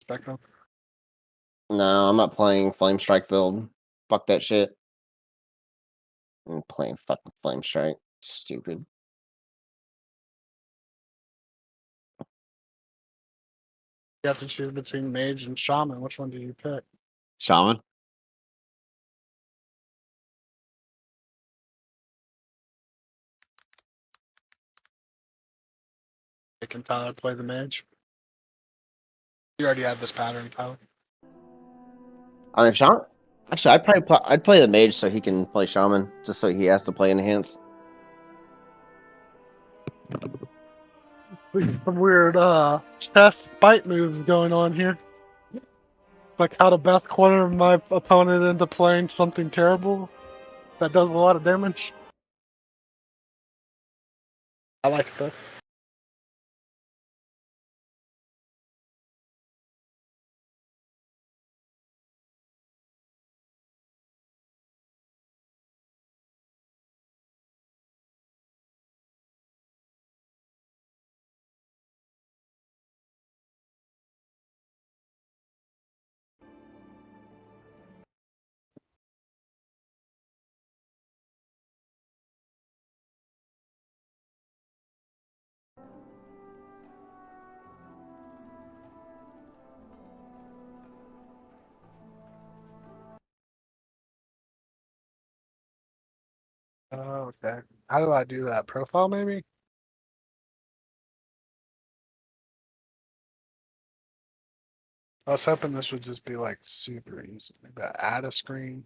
Spectrum. No, I'm not playing Flame Strike build. Fuck that shit. I'm playing fucking Flame Strike. Stupid. You have to choose between Mage and Shaman. Which one do you pick? Shaman? Can Tyler play the Mage? You already had this pattern, Tyler. I mean, Shaman. Actually, I'd play the Mage so he can play Shaman, just so he has to play Enhance. Some weird chess fight moves going on here. Like how to best corner my opponent into playing something terrible that does a lot of damage. I like that. Oh, okay. How do I do that? Profile, maybe? I was hoping this would just be like super easy. Maybe add a screen.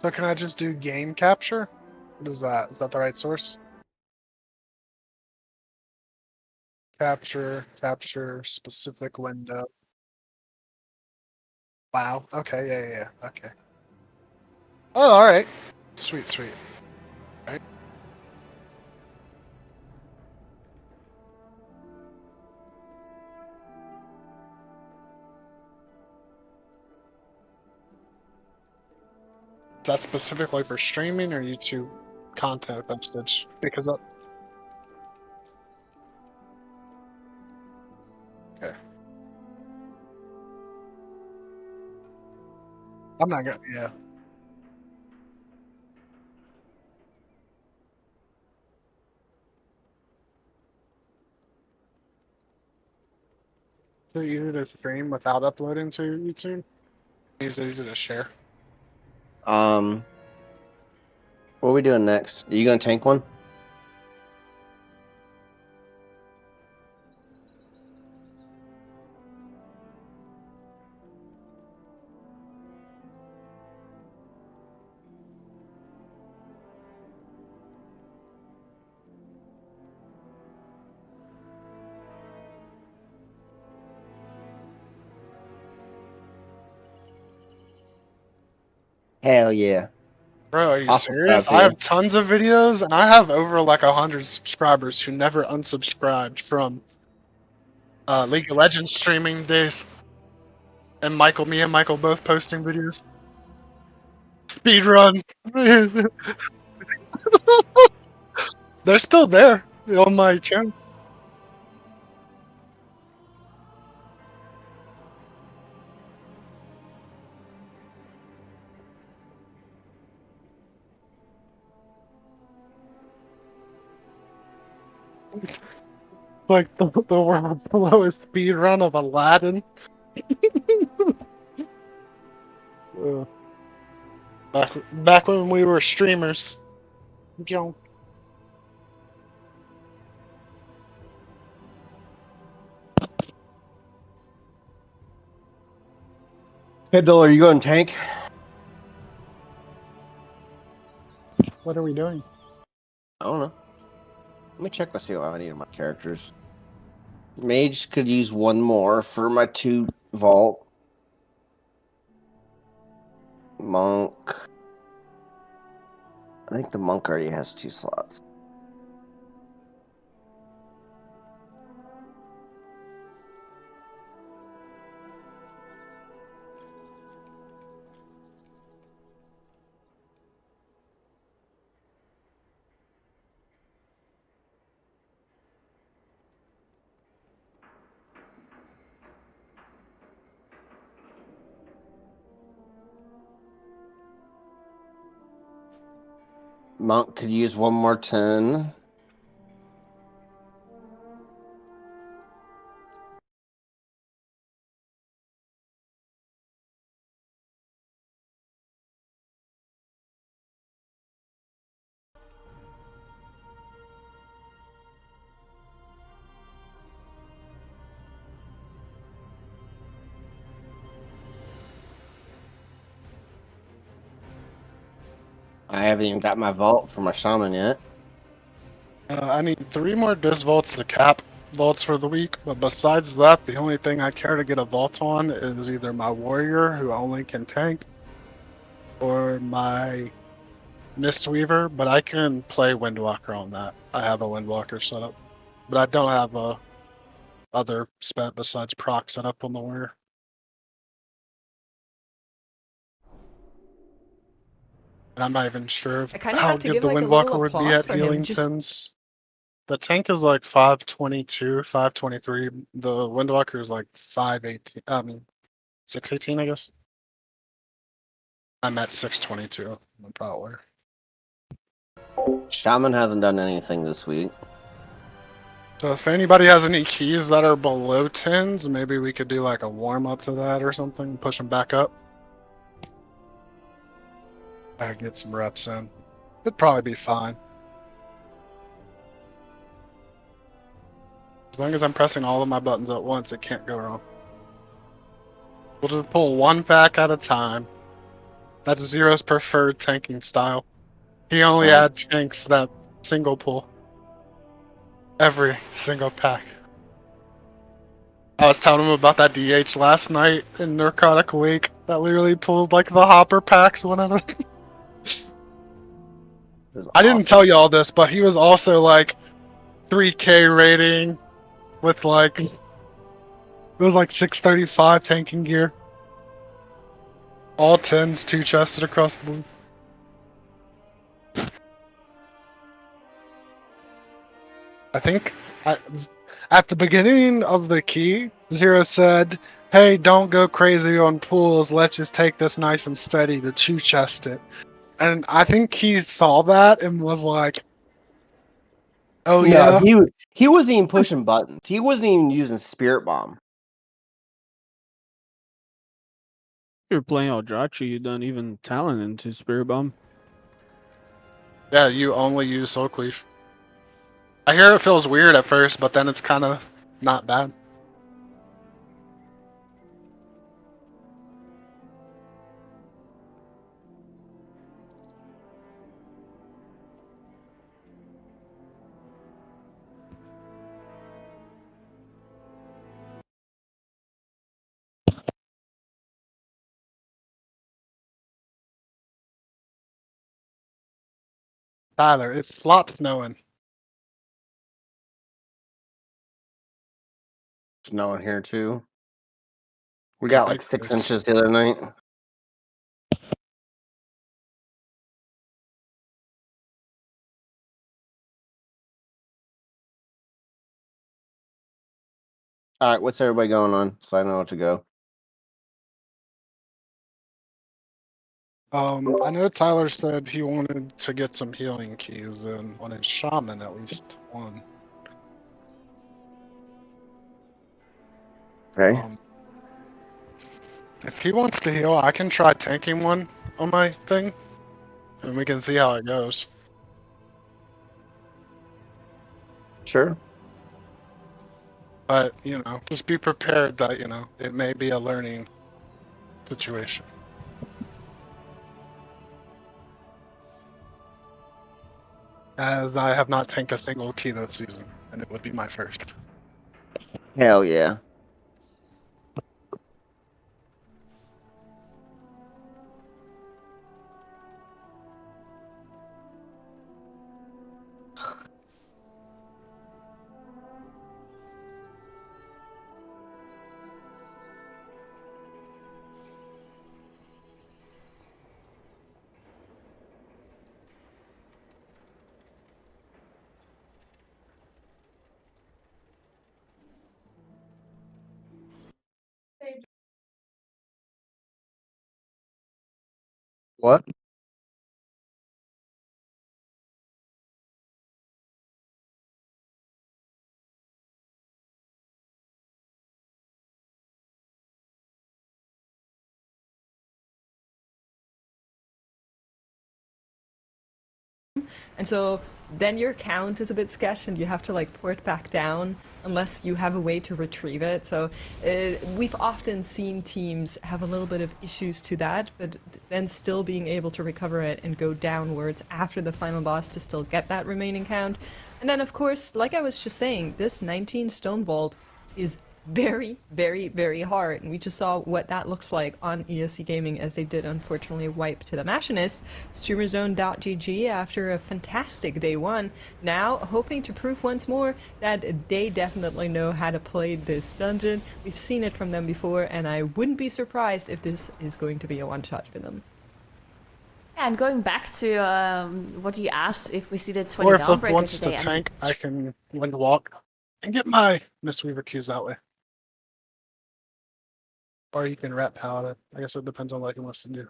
So can I just do game capture? What is that? Is that the right source? Capture specific window. Wow. Okay, yeah. Okay. Oh, alright. Sweet. Alright. Is that specifically for streaming or YouTube content postage? Because okay. I'm not gonna, yeah. So easy to stream without uploading to YouTube? Easy to share. What are we doing next? Are you gonna tank one? Hell yeah. Bro, are you I'll subscribe serious? to I you. have tons of videos and I have over like 100 subscribers who never unsubscribed from League of Legends streaming days. And me and Michael both posting videos. Speedrun. They're still there on my channel. Like the world's lowest speedrun of Aladdin. Back when we were streamers. Yo. Hey, Bill, are you going tank? What are we doing? I don't know. Let me check. Let's see what I need in my characters. Mage could use one more for my 2 vault. Monk. I think the monk already has 2 slots. Monk could use one more 10. I haven't even got my vault for my shaman yet. I need 3 more disc vaults to cap vaults for the week, but besides that, the only thing I care to get a vault on is either my warrior, who only can tank, or my Mistweaver, but I can play Windwalker on that. I have a Windwalker set up, but I don't have a other spec besides proc set up on the warrior. And I'm not even sure I kind of how have to good give the like a little Windwalker would be applause at for him. healing Just since the tank is like 522, 523. The Windwalker is like 518. I mean, 618, I guess. I'm at 622. I'm probably. Shaman hasn't done anything this week. So if anybody has any keys that are below 10s, maybe we could do like a warm up to that or something, push them back up. I get some reps in. It'd probably be fine. As long as I'm pressing all of my buttons at once, it can't go wrong. We'll just pull one pack at a time. That's Zero's preferred tanking style. He only Right. adds tanks that single pull. Every single pack. I was telling him about that DH last night in Narcotic Wake that literally pulled like the hopper packs one at a I didn't tell you all this, but he was also like 3K rating with like it was like 635 tanking gear. All 10s, 2 chested across the board. I think at the beginning of the key, Zero said, "Hey, don't go crazy on pools. Let's just take this nice and steady to 2 chest it." And I think he saw that and was like, "Oh No, yeah." he wasn't even pushing buttons. He wasn't even using Spirit Bomb. You're playing Eldrachi, you don't even talent into Spirit Bomb. Yeah, you only use Soul Cleave. I hear it feels weird at first, but then it's kind of not bad. Tyler, it's slop snowing. Snowing here too. We got like 6 Yikes. inches the other night. All right, what's everybody going on? So I know what to go. I know Tyler said he wanted to get some healing keys and on his shaman at least one. Okay. If he wants to heal, I can try tanking one on my thing, and we can see how it goes. Sure. But, you know, just be prepared that, you know, it may be a learning situation. As I have not tanked a single key this season, and it would be my first. Hell yeah. What? And so then your count is a bit sketch and you have to like port back down unless you have a way to retrieve it. So we've often seen teams have a little bit of issues to that, but then still being able to recover it and go downwards after the final boss to still get that remaining count. And then of course, like I was just saying, this 19 stone vault is very, very, very hard. And we just saw what that looks like on ESC Gaming as they did unfortunately wipe to the Machinists. Streamerzone.gg after a fantastic day one, now hoping to prove once more that they definitely know how to play this dungeon. We've seen it from them before, and I wouldn't be surprised if this is going to be a one-shot for them. And going back to what you asked, if we see the 20 Or if Flip Dawnbreaker wants today, to tank, I can wind walk and get my Mistweaver keys that way. Or you can rat Paladin. I guess it depends on what he wants to do.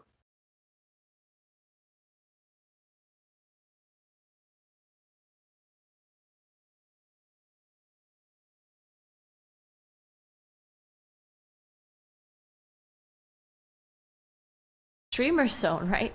Streamer Zone, right?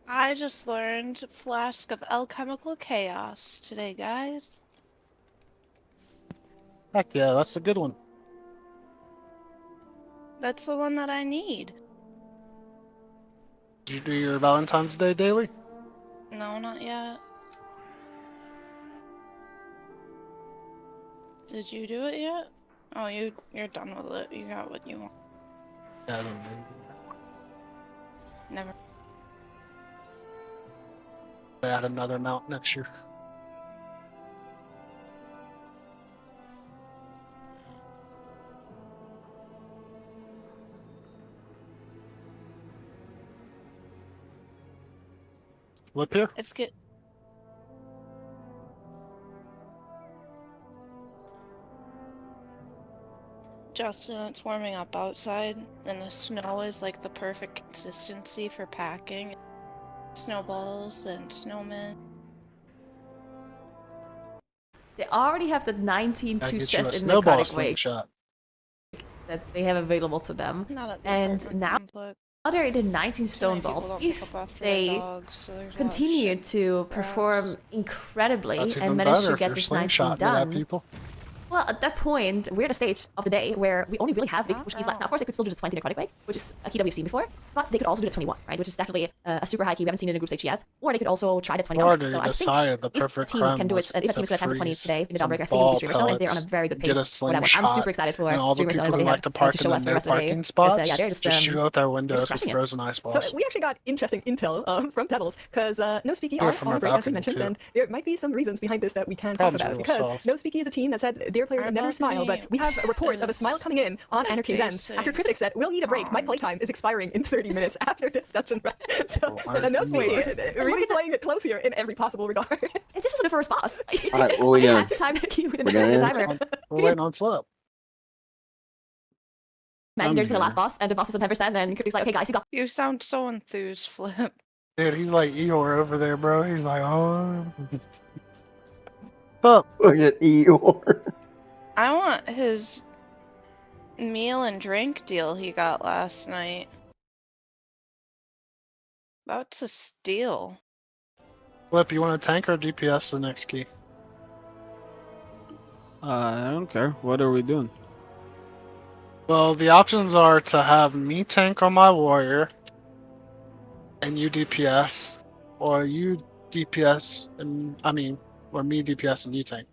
I just learned Flask of Alchemical Chaos today, guys. Heck yeah, that's a good one. That's the one that I need. Did you do your Valentine's Day daily? No, not yet. Did you do it yet? Oh, you're done with it. You got what you want. Yeah, I don't know. Never. They add another mount next year. Flip here? It's good. Justin, it's warming up outside, and the snow is like the perfect consistency for packing. Snowballs and snowmen. They already have the 19 Gotta two get you a chest in snowball Necrotic Wake slingshot. that they have available to them. Not at the And apartment now complex. they're in the 19 So stone many people vault. don't pick If up after their they dogs, so there's a lot of continue shit to grabs. perform incredibly That's and even manage better to if get you're this 19 slingshotting to that done, people. well, at that point, we're at a stage of the day where we only really have big push keys left. Now, of course, they could still do the 20 Necrotic Wake, which is a key that we've seen before, but they could also do the 21, right? Which is definitely a super high key we haven't seen in a group stage yet. Or they could also try the 20 Or Dawnbreaker. they So I think decided the if a perfect team crime can do it, was if a team is to going to attempt the 20 freeze today in the some Dawnbreaker, I think it'll ball be Streamer Zone, and they're on a pellets, very good get a pace for that one. I'm slingshot, super excited for and all the Streamer Zone people and who what like to they have park to in show the us for the no rest of the day. parking Because, spots, yeah, they're just shoot out their windows with crushing it. frozen ice So balls. we actually got interesting intel from Tettles, because No Speaky Do it are from on our a break, as we balcony, mentioned, too. and there might be some reasons behind this that we can talk Problems about, real because soft. No Speaky is a team that said their players Our never smile, but balcony we have reports of a is smile coming in on Anarchy's end. After facing Cryptic said, we'll need a break, my pond. playtime is expiring in 30 minutes after this dungeon run. So Oh, No I Speaky knew is it. really playing it close here in every possible regard. And this was the first boss. Alright, what we They doing? had to time the key with We're the done? timer. We're waiting on Flip. Imagine I'm there's the here. last boss, and the boss is on 10%, and Cryptic's like, okay, guys, you got You sound so enthused, Flip. Dude, he's like Eeyore over there, bro. He's like, oh. Fuck. Look at Eeyore. I want his meal and drink deal he got last night. That's a steal. Flip, you want to tank or DPS the next key? I don't care. What are we doing? Well, the options are to have me tank on my warrior and you DPS, or you DPS and or me DPS and you tank.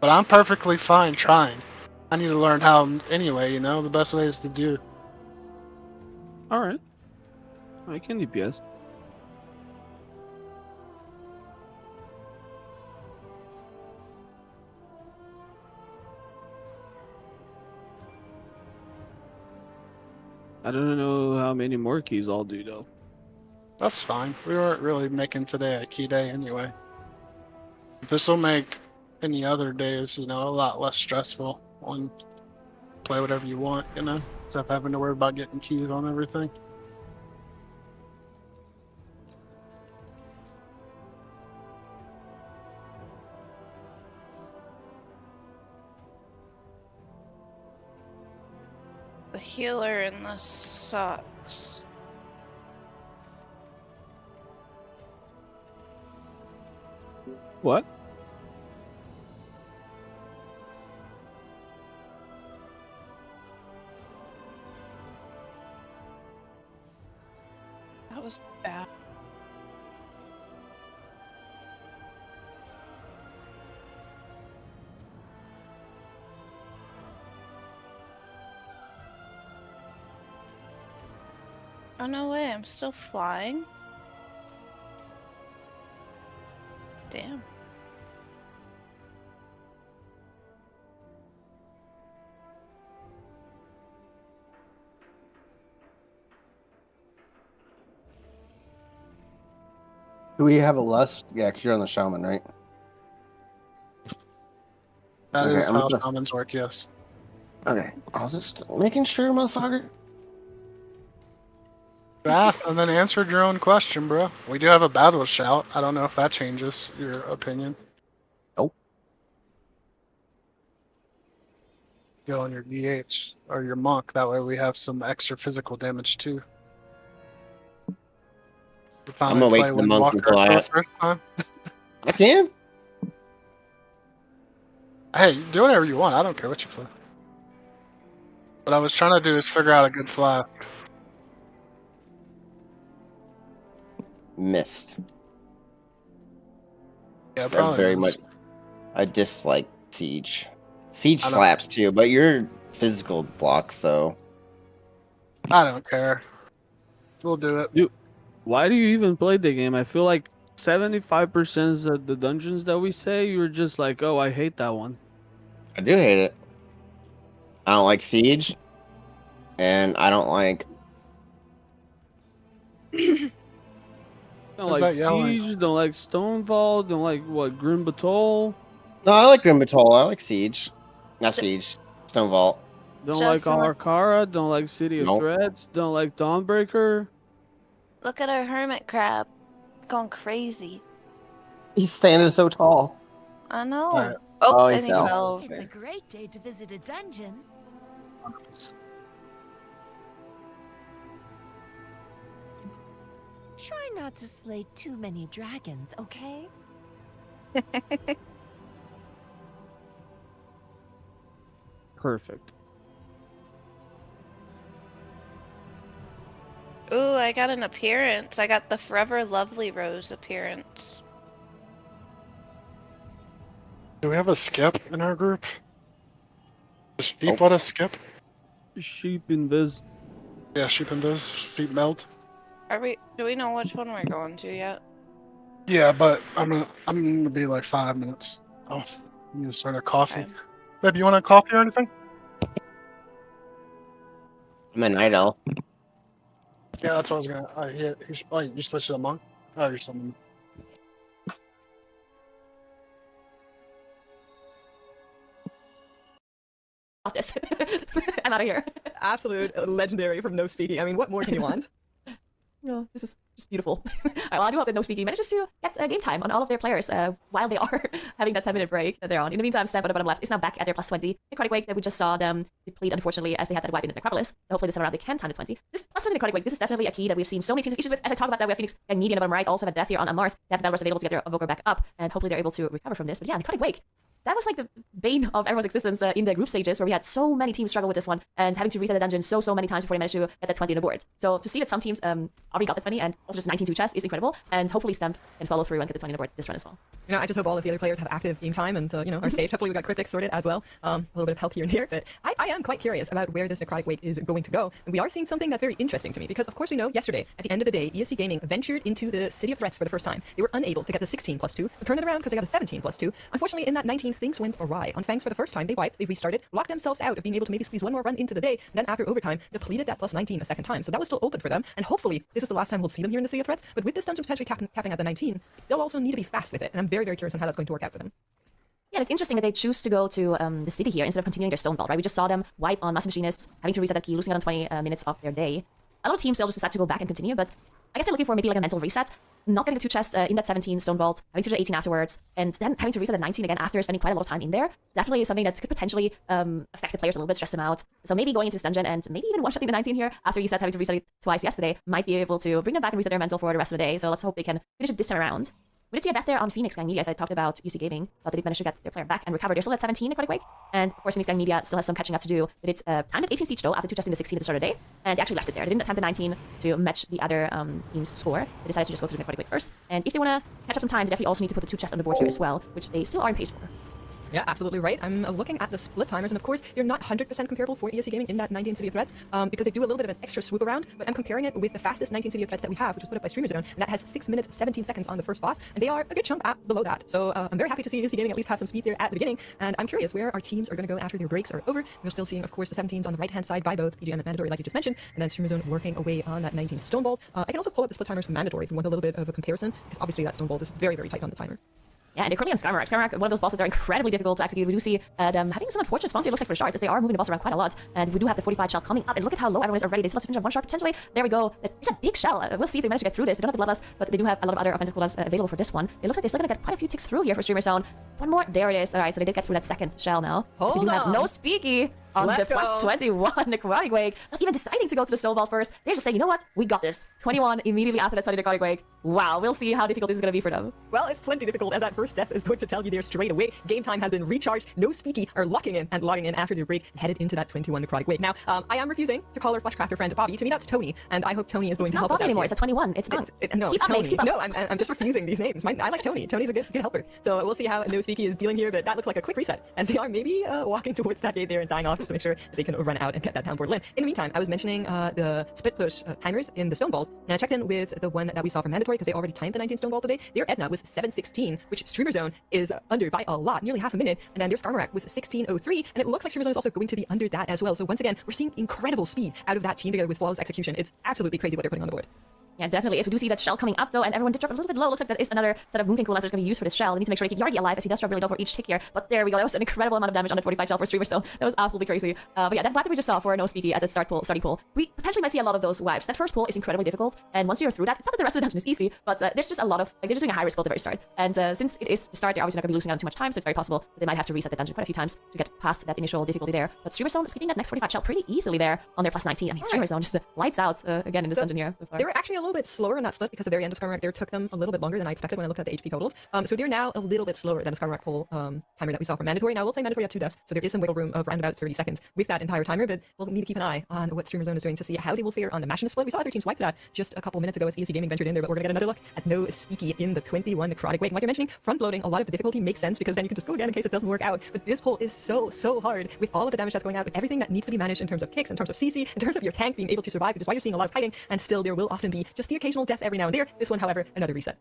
But I'm perfectly fine trying. I need to learn how anyway, you know, the best ways to do. Alright. I can DPS. I don't know how many more keys I'll do though. That's fine. We weren't really making today a key day anyway. This will make any other days, you know, a lot less stressful on play whatever you want, you know, instead of having to worry about getting keys on everything. healer and this sucks. What? That was bad. Oh no way, I'm still flying? Damn. Do we have a lust? Yeah, because you're on the shaman, right? That Okay, is I'm how gonna- shamans work, yes. Okay, I was just making sure, motherfucker. You asked and then answered your own question, bro. We do have a battle shout. I don't know if that changes your opinion. Nope. Go on your DH or your monk. That way we have some extra physical damage too. We I'm gonna wait for the monk Windwalker until I for the have... first time. I can? Hey, do whatever you want. I don't care what you play. What I was trying to do is figure out a good flask. Missed. Yeah, I probably very missed. much... I dislike Siege. Siege I know. slaps too, but you're physical block, so... I don't care. We'll do it. Why do you even play the game? I feel like 75% of the dungeons that we say, you're just like, oh, I hate that one. I do hate it. I don't like Siege. And I don't like... Don't Who's like that yelling? Siege, don't like Stonefall, don't like, what, Grim Batol? No, I like Grim Batol. I like Siege. Not Siege. Stone Vault. Don't Justin, like Arcara, don't like City of Nope. Threats, don't like Dawnbreaker. look at our hermit crab. Going crazy. He's standing so tall. I know. Alright. Oh, Oh, he and he fell. fell It's a over. great day to visit a dungeon. Try not to slay too many dragons, okay? Perfect. Ooh, I got an appearance. I got the Forever Lovely Rose appearance. Do we have a skip in our group? Does Sheep Nope. let us skip? Sheep invis. Yeah, Sheep and Biz. Sheep meld. Do we know which one we're going to yet? Yeah, but I'm gonna be like 5 minutes. Oh, I need to start a coffee. Okay. Babe, you want a coffee or anything? I'm a night owl. Yeah, that's what I was gonna. You switched to the monk? Oh, you're something. Got this. I'm out of here. Absolute legendary from no speaking. I mean, what more can you want? No, this is just beautiful. Well, I do hope that No Speaking manages to get game time on all of their players while they are having that 10-minute break that they're on. In the meantime, Stamp on the bottom left is now back at their +20. Necrotic Wake that we just saw them deplete, unfortunately, as they had that wipe in the Necropolis. So hopefully this time around they can time to 20. This +20 Necrotic Wake, this is definitely a key that we've seen so many teams have issues with. As I talk about that, we have Phoenix and Media on the bottom right, also have Death here on Marth. They have the Belrus available to get their Evoker back up, and hopefully they're able to recover from this. But yeah, Necrotic Wake. That was like the bane of everyone's existence in the group stages, where we had so many teams struggle with this one and having to reset the dungeon so many times before they managed to get that 20 on the board. So to see that some teams already got the 20 and also just 19-2 chess is incredible, and hopefully Stamp can follow through and get the 20 on the board this run as well. You know, I just hope all of the other players have active game time and, are safe. Hopefully we got cryptics sorted as well. A little bit of help here and there, but I am quite curious about where this Necrotic Wake is going to go. And we are seeing something that's very interesting to me, because of course we know yesterday, at the end of the day, ESC Gaming ventured into the City of Threats for the first time. They were unable to get the 16+2, and turn it around because they got a 17+2. Unfortunately, in that 19, things went awry. On Fangs for the first time, they wiped, they restarted, locked themselves out of being able to maybe squeeze one more run into the day, and then after overtime, depleted that +19 a second time. So that was still open for them, and hopefully this is the last time we'll see them here in the City of Threats. But with this dungeon potentially capping at the 19, they'll also need to be fast with it, and I'm very, very curious on how that's going to work out for them. Yeah, and it's interesting that they choose to go to the city here instead of continuing their Stonewall, right? We just saw them wipe on Master Machinists, having to reset that key, losing out on 20 minutes of their day. A lot of teams still just decide to go back and continue, but I guess I'm looking for maybe like a mental reset. Not getting the 2 chests in that 17 stone vault, having to do the 18 afterwards, and then having to reset the 19 again after spending quite a lot of time in there. Definitely something that could potentially affect the players a little bit, stress them out. So maybe going into this dungeon and maybe even one-shotting the 19 here after you said having to reset it twice yesterday might be able to bring them back and reset their mental for the rest of the day. So let's hope they can finish it this time around. We did see a death there on Phoenix Gang Media, as I talked about UC Gaming. Thought they did manage to get their player back and recover. They're still at 17 necrotic wake. And of course, Phoenix Gang Media still has some catching up to do. They did time at 18 siege though, after 2 testing the 16 at the start of the day. And they actually left it there. They didn't attempt the 19 to match the other team's score. They decided to just go through the necrotic wake first. And if they want to catch up some time, they definitely also need to put the 2 chests on the board here as well, which they still are in pace for. Yeah, absolutely right. I'm looking at the split timers, and of course, they're not 100% comparable for ESC Gaming in that 19 City of Threats, because they do a little bit of an extra swoop around, but I'm comparing it with the fastest 19 City of Threats that we have, which was put up by Streamer Zone, and that has 6 minutes, 17 seconds on the first boss, and they are a good chunk below that. So I'm very happy to see ESC Gaming at least have some speed there at the beginning, and I'm curious where our teams are going to go after their breaks are over. We're still seeing, of course, the 17s on the right-hand side by both PGM and Mandatory, like you just mentioned, and then Streamer Zone working away on that 19 Stone Vault. I can also pull up the split timers from Mandatory if you want a little bit of a comparison, because obviously that Stone Vault is very, very tight on the timer. Yeah, and they're currently on Skymark. Skymark, one of those bosses that are incredibly difficult to execute. We do see them having some unfortunate spawns here, it looks like, for shards, as they are moving the boss around quite a lot. And we do have the 45 shell coming up, and look at how low everyone is already. They still have to finish on 1 shard, potentially. There we go. It's a big shell. We'll see if they manage to get through this. They don't have the bloodlust, but they do have a lot of other offensive cooldowns available for this one. It looks like they're still going to get quite a few ticks through here for Streamer Zone. One more. There it is. All right, so they did get through that second shell now. Hold so we do have on. no speaky on Let's the go. plus 21 necrotic wake. Not even deciding to go to the Stone Vault first. They're just saying, you know what? We got this. 21 immediately after that 20 necrotic wake. Wow, we'll see how difficult this is going to be for them. Well, it's plenty difficult, as that first death is going to tell you there straight away. Game time has been recharged. No speaky are locking in and logging in after their break and headed into that 21 necrotic wake. Now, I am refusing to call our Fleshcrafter friend Bobby. To me, that's Tony, and I hope Tony is going It's to not help us Bobby out anymore. here. It's a 21. It's Monk. No, Keep it's up, Tony. mate, keep up. No, I'm just refusing these names. I like Tony. Tony's a good helper. So we'll see how No Speaky is dealing here, but that looks like a quick reset, as they are maybe walking towards that gate there and dying off just to make sure that they can run out and get that town portal in. In the meantime, I was mentioning the split push timers in the Stone Vault, and I checked in with the one that we saw from Mandatory, because they already timed the 19 Stone Vault today. Their Edna was 7:16, which Streamer Zone is under by a lot, nearly half a minute, and then their Skarmorak was 16:03, and it looks like Streamer Zone is also going to be under that as well. So once again, we're seeing incredible speed out of that team together with flawless execution. It's absolutely crazy what they're putting on the board. Yeah, definitely is. We do see that shell coming up though, and everyone did drop a little bit low. Looks like that is another set of Moonking coolers that's going to be used for this shell. They need to make sure they keep Yardi alive, as he does drop really low for each tick here. But there we go. That was an incredible amount of damage on that 45 shell for Streamer, so that was absolutely crazy. But yeah, that black that we just saw for No Speaky at the starting pool, we potentially might see a lot of those wives. That first pool is incredibly difficult, and once you're through that, it's not that the rest of the dungeon is easy, but there's just a lot of, like, they're just doing a high risk build at the very start. And since it is the start, they're obviously not going to be losing out on too much time, so it's very possible that they might have to reset the dungeon quite a few times to get past that initial difficulty there. But Streamer Zone is getting that next 45 shell pretty easily there on their plus 19. I mean, Streamer Zone just lights out again in this dungeon here so far. They were actually a little bit slower in that split because the very end of Skarmorak there took them a little bit longer than I expected when I looked at the HP totals. So they're now a little bit slower than the Skarmorak pool timer that we saw from Mandatory. Now, I will say Mandatory had 2 deaths, so there is some wiggle room of around about 30 seconds with that entire timer, but we'll need to keep an eye on what Streamer Zone is doing to see how they will fare on the Machinist split. We saw other teams wipe that just a couple minutes ago as ESC Gaming ventured in there, but we're going to get another look at No Speaky in the 21 necrotic wake. Like you're mentioning, front-loading a lot of the difficulty makes sense because then you can just go again in case it doesn't work out. But this pull is so hard with all of the damage that's going out, with everything that needs to be managed in terms of kicks, in terms of CC, in terms of your tank being able to survive, which is why you're seeing a lot of fighting, and still there will often be just the occasional death every now and there. This one, however, another reset.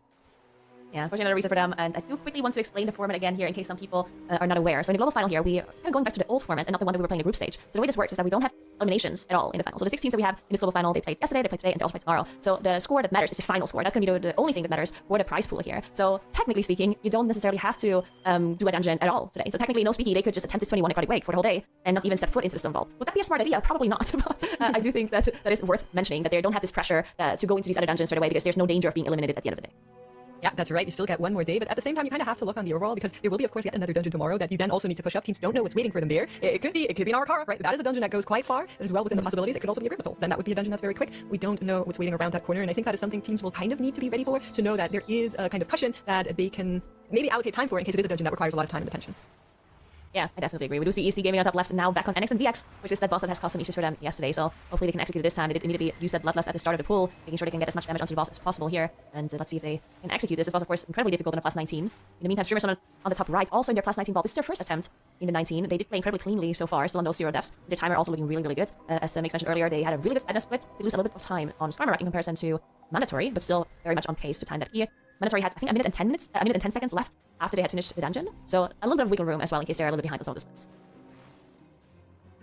Yeah, unfortunately another reason for them, and I do quickly want to explain the format again here in case some people are not aware. So in the global final here, we are kind of going back to the old format and not the one that we were playing in the group stage. So the way this works is that we don't have eliminations at all in the final. So the 16s that we have in this global final, they played yesterday, they played today, and they also play tomorrow. So the score that matters is the final score. That's going to be the only thing that matters for the prize pool here. So technically speaking, you don't necessarily have to do a dungeon at all today. So technically, No Speaky, they could just attempt this 21 necrotic wake for the whole day and not even step foot into the Stone Vault. Would that be a smart idea? Probably not. But I do think that is worth mentioning, that they don't have this pressure to go into these other dungeons straight away, because there's no danger of being eliminated at the end of the day. Yeah, that's right. You still get one more day, but at the same time, you kind of have to look on the overall, because there will be, of course, yet another dungeon tomorrow that you then also need to push up. Teams don't know what's waiting for them there. It could be an Arakara, right? That is a dungeon that goes quite far. That is well within the possibilities. It could also be a Grimmathol. Then that would be a dungeon that's very quick. We don't know what's waiting around that corner, and I think that is something teams will kind of need to be ready for, to know that there is a kind of cushion that they can maybe allocate time for in case it is a dungeon that requires a lot of time and attention. Yeah, I definitely agree. We do see EC Gaming on top left and now back on NX and VX, which is that boss that has caused some issues for them yesterday. So hopefully they can execute it this time. They did immediately use that Bloodlust at the start of the pool, making sure they can get as much damage onto the boss as possible here. And let's see if they can execute this. This was, of course, incredibly difficult in a plus 19. In the meantime, Streamers on the top right, also in their plus 19 vault. This is their first attempt in the 19. They did play incredibly cleanly so far, still on those 0 deaths. Their timer also looking really good. As Mix mentioned earlier, they had a really good Edna split. They lose a little bit of time on Skarmorak in comparison to Mandatory, but still very much on pace to time that here. Mandatory had, I think, a minute and 10 seconds left after they had finished the dungeon. So a little bit of wiggle room as well in case they're a little bit behind on some of the splits.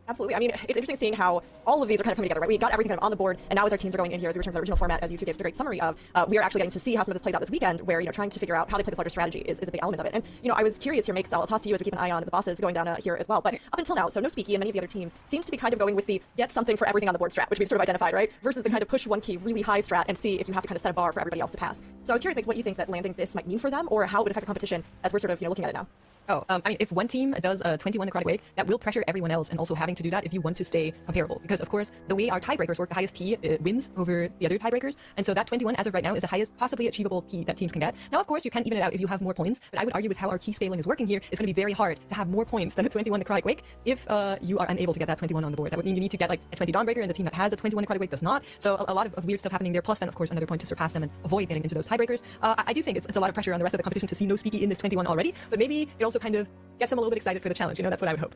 Absolutely. I mean, it's interesting seeing how all of these are kind of coming together, right? We got everything kind of on the board, and now as our teams are going in here, as we return to the original format, as you two gave us a great summary of, we are actually getting to see how some of this plays out this weekend, where, trying to figure out how they play this larger strategy is a big element of it. And, I was curious here, Makes, I'll toss to you as we keep an eye on the bosses going down here as well. But up until now, so no Speaky and many of the other teams seems to be kind of going with the get something for everything on the board strat, which we've sort of identified, right? Versus the kind of push one key really high strat and see if you have to kind of set a bar for everybody else to pass. So I was curious, what you think that landing this might mean for them, or how it would affect the competition as we're sort of, looking at it now. Oh, I mean, if one team does 21 necrotic wake, that will pressure everyone else, and also having to do that if you want to stay comparable. Because, of course, the way our tiebreakers work, the highest key wins over the other tiebreakers, and so that 21, as of right now, is the highest possibly achievable key that teams can get. Now, of course, you can even it out if you have more points, but I would argue with how our key scaling is working here, it's going to be very hard to have more points than a 21 necrotic wake if you are unable to get that 21 on the board. That would mean you need to get, like, a 20 Dawnbreaker, and the team that has a 21 necrotic wake does not. So a lot of weird stuff happening there, plus then, of course, another point to surpass them and avoid getting into those tiebreakers. I do think it's a lot of pressure on the rest of the competition to see no Speaky in this 21 already, but maybe it also kind of gets them a little bit excited for the challenge. That's what I would hope.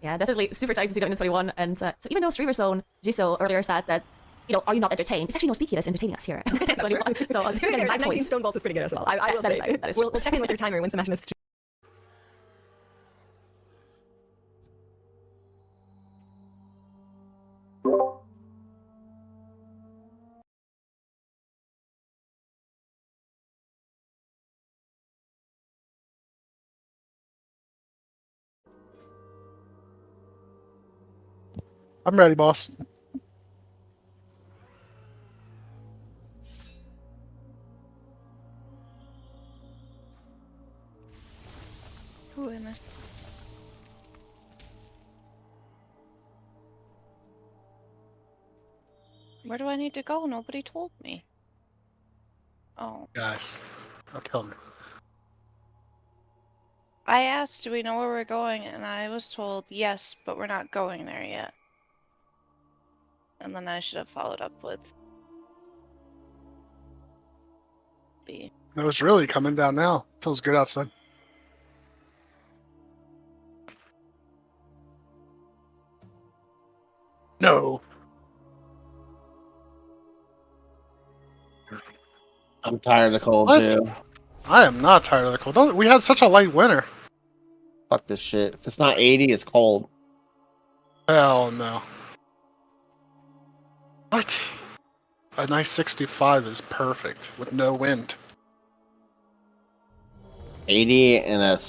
Yeah, definitely super excited to see that in 21. And so even though Streamer Zone, Jiso earlier said that, are you not entertained? It's actually no Speaky that's entertaining us here. That's true. So, 19 stone balls is pretty good as well. I will say. That is We'll check in with your timer when Sebastian is. I'm ready, boss. Ooh, I missed. Where do I need to go? Nobody told me. Oh. Guys, don't kill me. I asked, do we know where we're going? And I was told, yes, but we're not going there yet. And then I should have followed up with B. It was really coming down now. Feels good outside. No. I'm tired of the cold What? too. I am not tired of the cold. We had such a light winter. Fuck this shit. If it's not 80, it's cold. Hell no. What? A nice 65 is perfect with no wind. 80 and a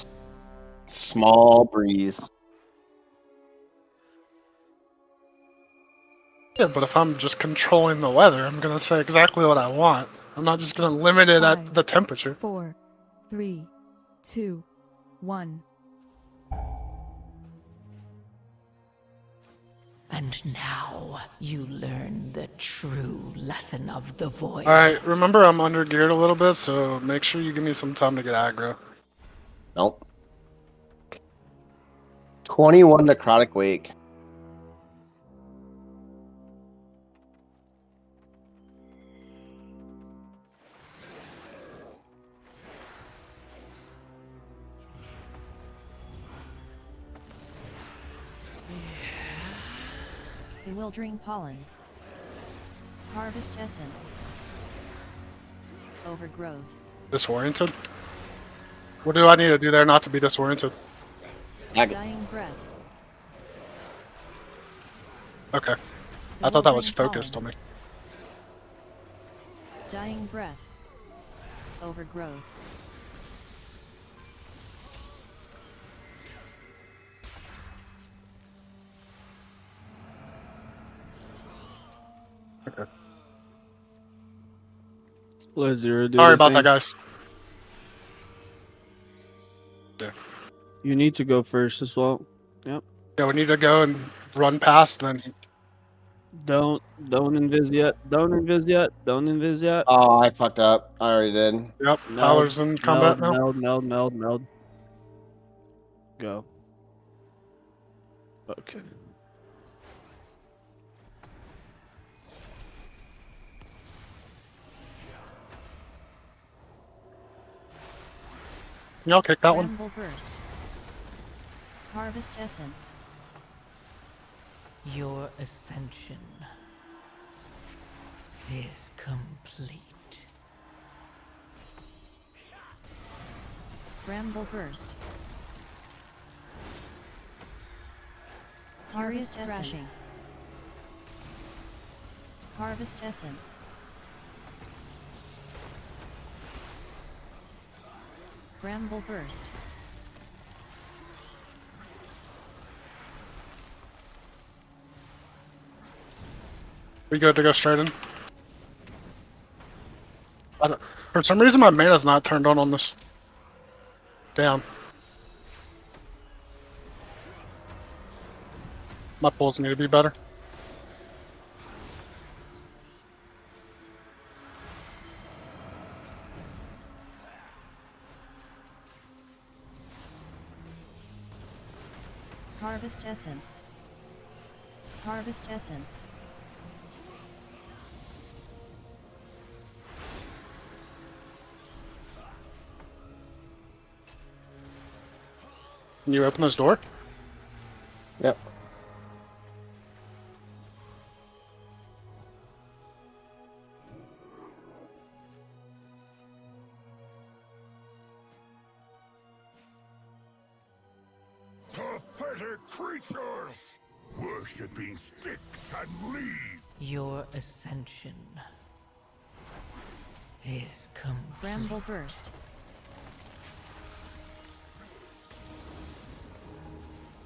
small breeze. Yeah, but if I'm just controlling the weather, I'm gonna say exactly what I want. I'm not just gonna limit it at the temperature. 4, 3, 2, 1. And now you learn the true lesson of the void. Alright, remember I'm under geared a little bit, so make sure you give me some time to get aggro. Nope. 21 necrotic wake. Bewildering pollen. Harvest essence. Overgrowth. Disoriented? What do I need to do there not to be disoriented? Dying breath. Okay. I thought that was focused on me. Dying breath. Overgrowth. Okay. Let Zero do Sorry the about thing. that, guys. Yeah. You need to go first as well. Yep. Yeah, we need to go and run past, then. Don't invis yet. Don't invis yet. Don't invis yet. Oh, I fucked up. I already did. Yep, Meld, Fowler's in combat now. Meld. Go. Okay. Y'all kick that one. Bramble burst. Harvest essence. Your ascension is complete. Bramble burst. Harvest Furious thrashing. Essence. Harvest essence. Bramble burst. We good to go straight in? For some reason, my mana's not turned on this. Damn. My pulls need to be better. Harvest essence. Harvest essence. Can you open this door? Yep. Pathetic creatures! Worshipping sticks and leaves! Your ascension is complete. Bramble burst.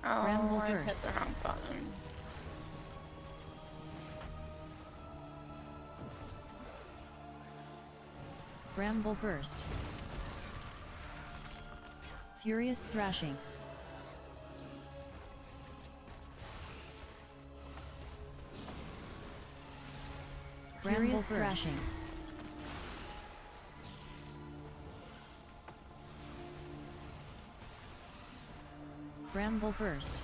Oh, Bramble I hit burst. the wrong button. Bramble burst. Furious thrashing. Furious thrashing. Bramble burst.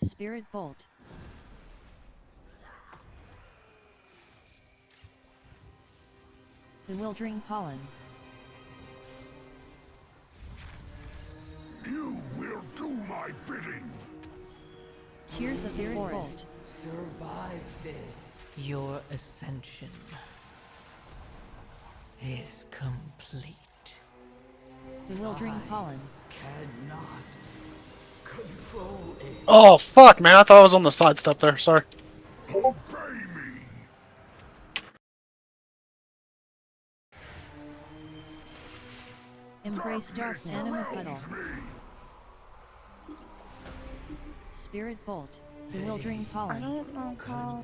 Spirit bolt. Bewildering pollen. You will do my bidding! Tears of the forest. Survive this. Your ascension is complete. Bewildering pollen. Cannot control it. Oh, fuck, man. I thought I was on the side step there. Sorry. Obey me! Embrace darkness. Anima puddle. Me! Spirit bolt. Bewildering I pollen. don't know how.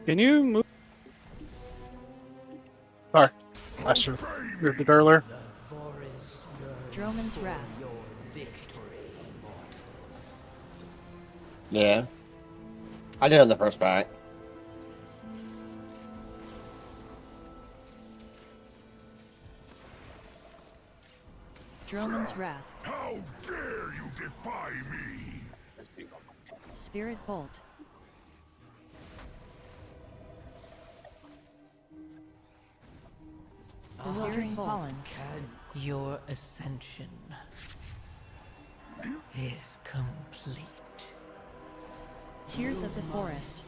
Can you move? Sorry. I should have moved it earlier. Droman's wrath. Yeah. I did on the first bite. Droman's wrath. How dare you defy me! Spirit bolt. Bewildering pollen. Your ascension is complete. Tears of the forest.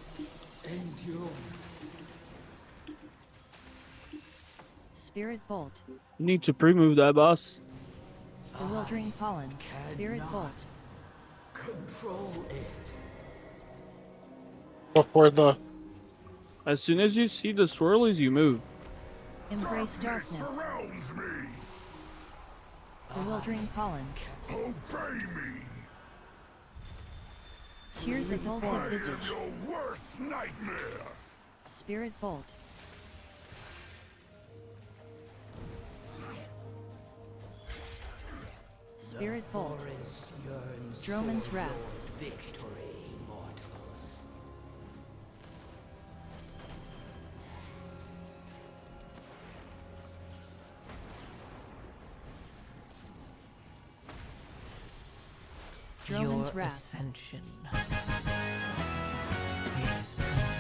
Spirit bolt. You need to pre-move that, boss. Bewildering pollen. Spirit bolt. Control it. Before the... As soon as you see the swirlies, you move. Embrace darkness. Surrounds me! Bewildering pollen. Obey me! Tears of repulsive I am visage. your worst nightmare! Spirit bolt. Spirit bolt. Droman's wrath. Victory, mortals. Droman's Your wrath. ascension is complete.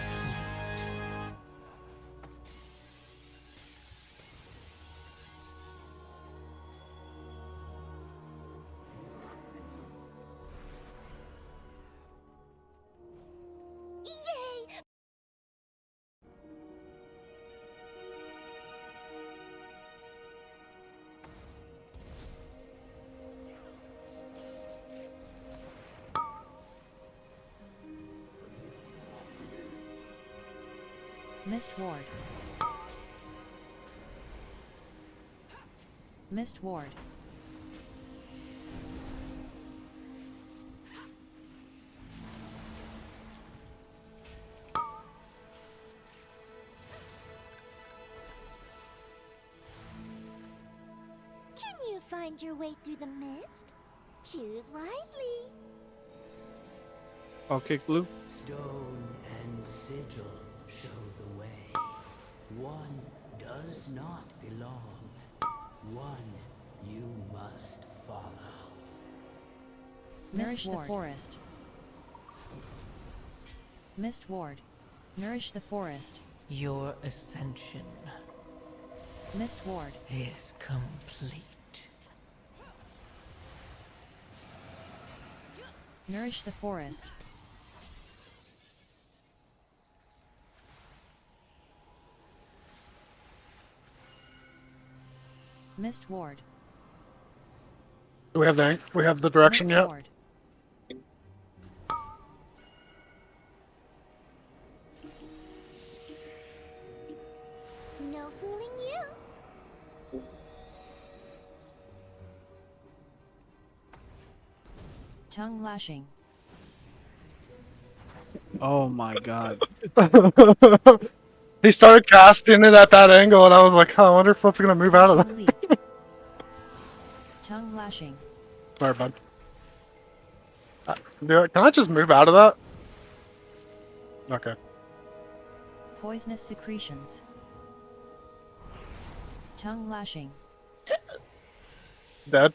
Mist Ward. Mist Ward. Can you find your way through the mist? Choose wisely. I'll kick blue. Stone and sigil show the way. One does not belong. One you must follow. Nourish the forest. Mist Ward. Nourish the forest. Your ascension Mist Ward. is complete. Nourish the forest. Mist Ward. Do we have the direction Mist yet? Ward. No fooling you. Tongue lashing. Oh my god. He started casting it at that angle, and I was like, oh, I wonder if Flip's gonna move out of that. Crushing leap. Tongue lashing. Sorry, bud. Can I just move out of that? Okay. Poisonous secretions. Tongue lashing. Dead.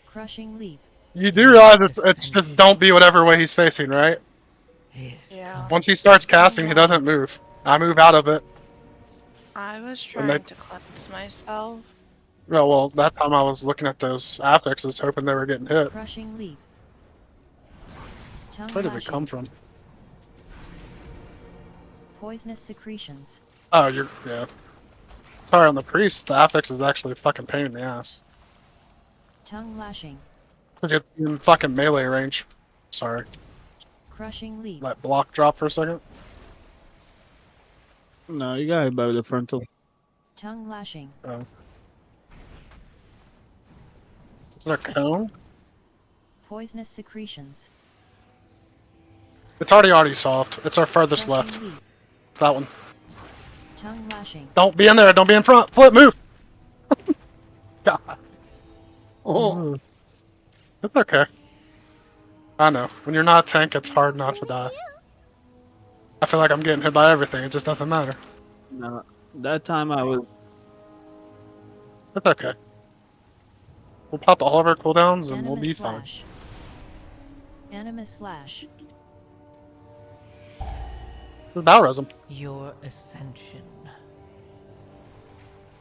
Crushing leap. You do realize it's just don't be whatever way he's facing, right? Yeah. Once he starts casting, he doesn't move. I move out of it. I was And they- trying to cleanse myself. Oh, well, that time I was looking at those affixes, hoping they were getting hit. Crushing leap. Tongue Where did we lashing. come from? Poisonous secretions. Oh, yeah. Sorry, on the priest, the affix is actually a fucking pain in the ass. Tongue lashing. Cause you're in fucking melee range. Sorry. Crushing leap. Let block drop for a second. No, you got it by the frontal. Tongue lashing. Oh. Is there a cone? Poisonous secretions. It's already solved. It's our furthest Crushing left. leap. That one. Tongue lashing. Don't be in there. Don't be in front. Flip, move. God. Oh, It's okay. I know. When you're not a tank, it's hard not to die. I feel like I'm getting hit by everything. It just doesn't matter. No, that time I was. It's okay. We'll pop all of our cooldowns and we'll Animus be fine. slash. Animus slash. Just battle res 'em. Your ascension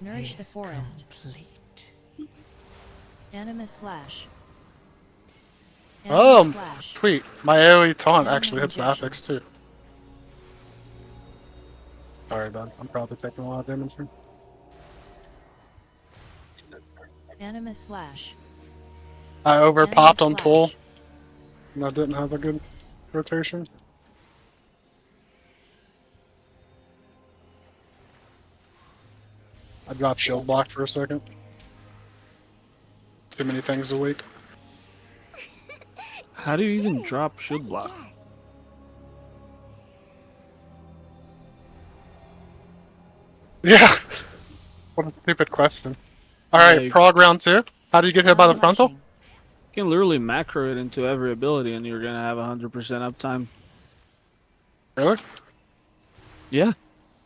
Nourish the is forest. complete. Animus slash. Oh, Animus slash. sweet. My AoE taunt Animal actually hits the injection. affix too. Sorry, bud. I'm probably taking a lot of damage here. Animus slash. I overpopped on Animus Tool, slash. and I didn't have a good rotation. I dropped shield block for a second. Too many things a week. How do you even drop shield block? Yeah. What a stupid question. Alright, Yeah, prog round 2. How do you get hit by the Tongue frontal? lashing. You can literally macro it into every ability and you're gonna have 100% uptime. Really? Yeah.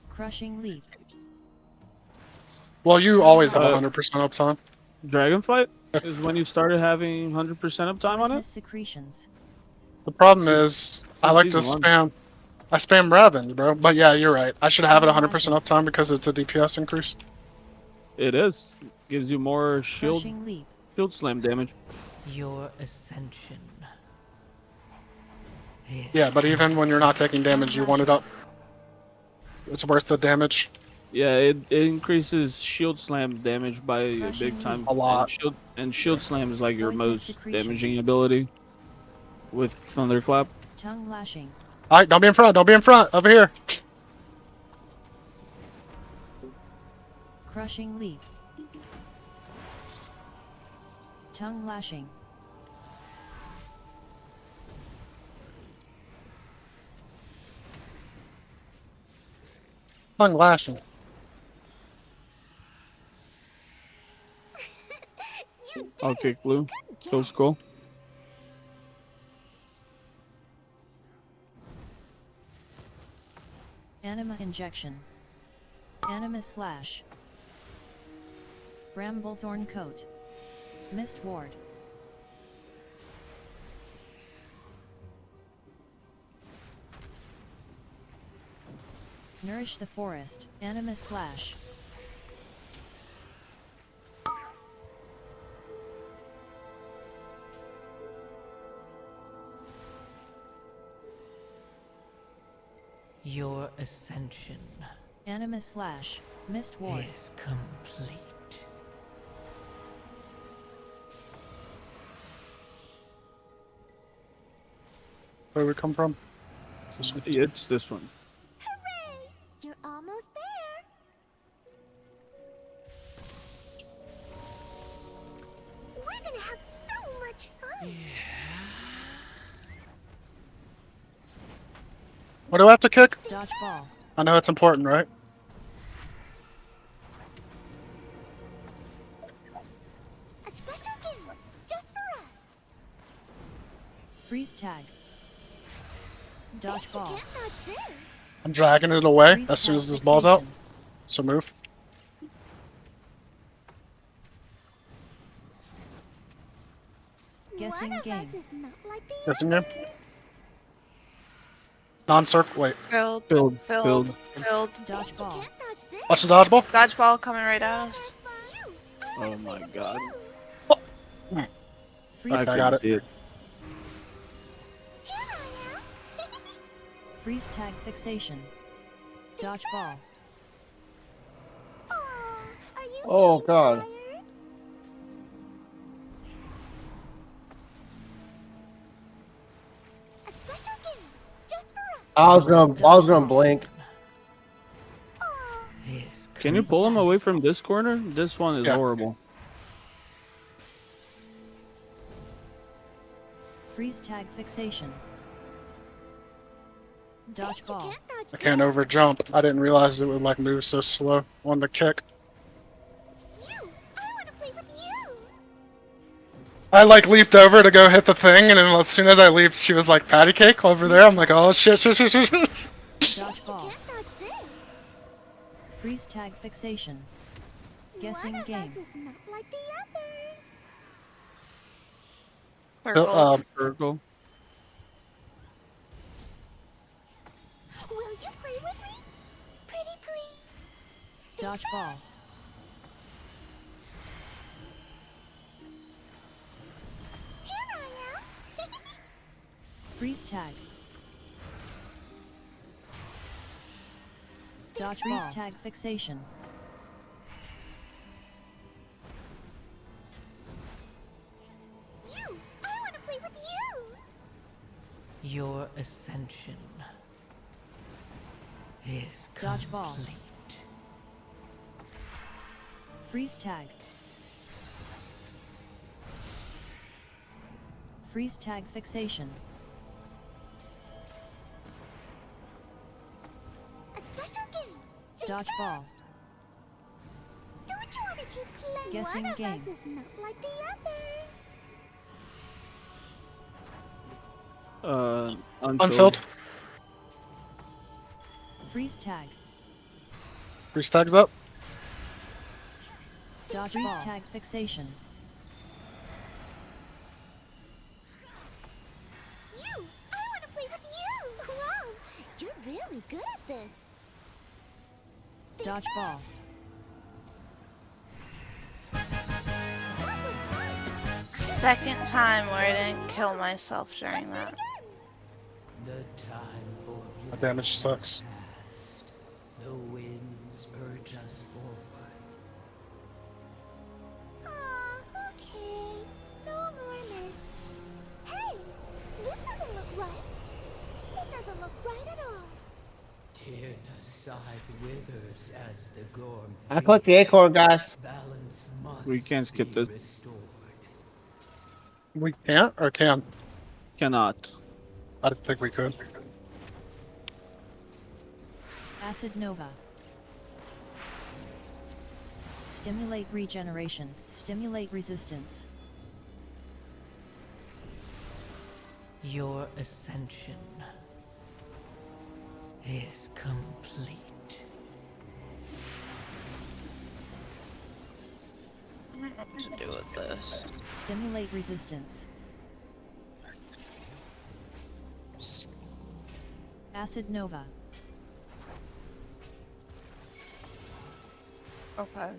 Crushing leap. Well, you always have Uh, 100% uptime. Dragonflight is when you started having 100% uptime on Poisonous it. secretions. The problem is, I like to Season 1. I spam Raven, bro. But yeah, you're right. I should have it Tongue 100% uptime because it's a DPS increase. It is. Gives you more shield Crushing leap. slam damage. Your ascension. is Yeah, but even when you're not taking damage, you want it up. It's worth the damage. Yeah, it increases shield slam damage by a Crushing big time. A lot. And shield slam is like your Poisonous most secretions. damaging ability with Thunderclap. Tongue lashing. Alright, don't be in front. Don't be in front. Over here. Crushing leap. Tongue lashing. Tongue lashing. I'll kick blue. Go scroll. Anima injection. Anima slash. Bramblethorn coat. Mist ward. Nourish the forest. Anima slash. Your ascension Anima slash. Mist ward. is complete. Where we come from? It's this one. Hooray! You're almost there. We're gonna have so much fun. What do I have to kick? Dodgeball. I know it's important, right? A special game just for us. Freeze tag. Dodgeball. Can't dodge this. I'm dragging it away Freeze as soon tag as this ball's out. fixation. So move. Guessing One of game. us is not like the Guessing game. others. Non-circle. Wait. Build, Build, build, build. build. Dodgeball. Can't dodge this. Watch the dodgeball. Dodgeball coming right at us. Oh my god. Freeze, I I got can't it. see it. Here I am. freeze tag fixation. Dodgeball. Aw, are you Oh, getting God. tired? A special game just for us. I was gonna blink. Aw, Is Can you pull him away from this corner? This one is Yeah. horrible. Freeze tag fixation. Dodgeball. can't dodge I can't over jump. I didn't realize it would like move so slow on the kick. you. I want to play with you. I like leaped over to go hit the thing, and then as soon as I leaped, she was like patty cake over there. I'm like, oh shit, shit, shit, shit, shit. Dodgeball. Can't dodge this. Freeze tag fixation. Guessing One of game. us is not like the others. Purple. Circle. Will you play with me? Pretty please. Dodgeball. Here I am. Freeze tag. Dodgeball. Freeze tag fixation. you. I want to play with you. your ascension is Dodgeball. complete. Freeze tag. Freeze tag fixation. A special game. just for Dodgeball. us. Don't you want to keep playing? Guessing One of game. us is not like the others. Unfilled. Freeze tag. Freeze tags up. Dodgeball. Freeze tag fixation. You. I want to play with you. Wow. You're really good at this. Dodgeball. Second time where I didn't kill myself during that. The time for My damage sucks. past. The winds urge us forward. Aw, okay. No more mists. Hey, this doesn't look right. It doesn't look right at all. Tyrannus I clicked the acorn, guys. We can't skip this. We can't or can? Cannot. I didn't think we could. Acid Nova. Stimulate regeneration. Stimulate resistance. Your ascension is complete. What to do with this? Stimulate resistance. Acid Nova. Okay.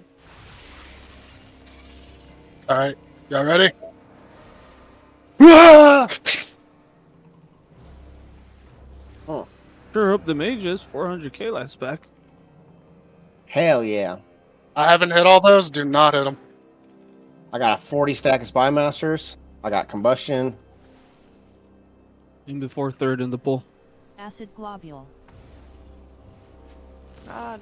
Alright, y'all ready? Ah! Oh, Sure hope the mages 400k last back. hell yeah. I haven't hit all those. Do not hit them. I got a 40 stack of Spy Masters. I got Combustion. In before third in the pool. Acid Globule. God.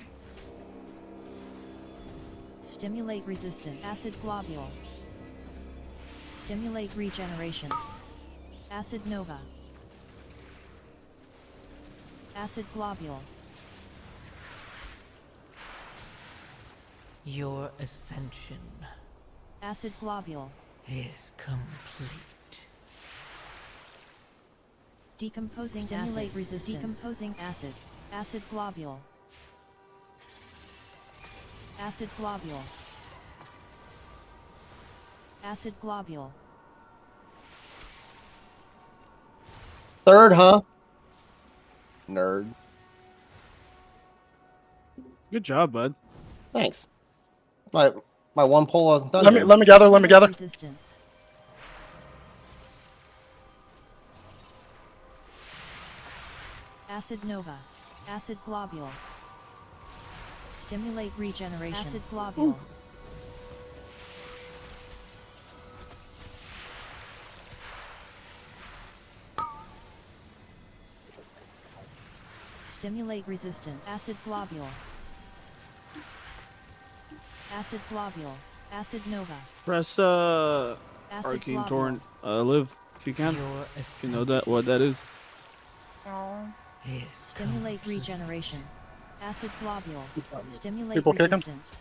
Stimulate resistance. Acid Globule. Stimulate regeneration. Acid Nova. Acid Globule. Your ascension Acid Globule. is complete. Decomposing Stimulate acid. Resistance. Decomposing acid. Acid Globule. Acid Globule. Acid Globule. Third, huh? Nerd. Good job, bud. Thanks. My one pull of Let dungeon. me gather. Let me gather. Resistance. Acid Nova. Acid Globule. Stimulate regeneration. Acid Globule. Ooh. Stimulate resistance. Acid Globule. Acid Globule. Acid Nova. Press Acid Arcane Globule. Torrent live if you can. If you know that what that is. No. Stimulate regeneration. Acid Globule. Stimulate People kicking? resistance.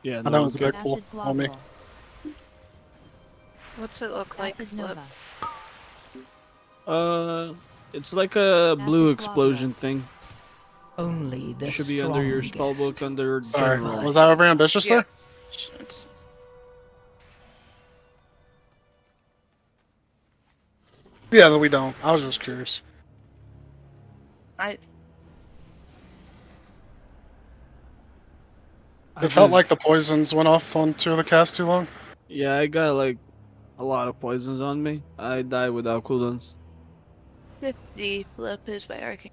Yeah, I no. know it's a big pull Acid on me. Globule. What's it look like? Acid Flip? Nova. It's like a blue Globule. explosion thing. Only the Should be under your spellbook under Sorry, general. was I over ambitious Yeah. there? It's Yeah, we don't. I was just curious. I It felt like the poisons went off on two of the casts too long. Yeah, I got like a lot of poisons on me. I died without cooldowns. 50 flip is by Arcane.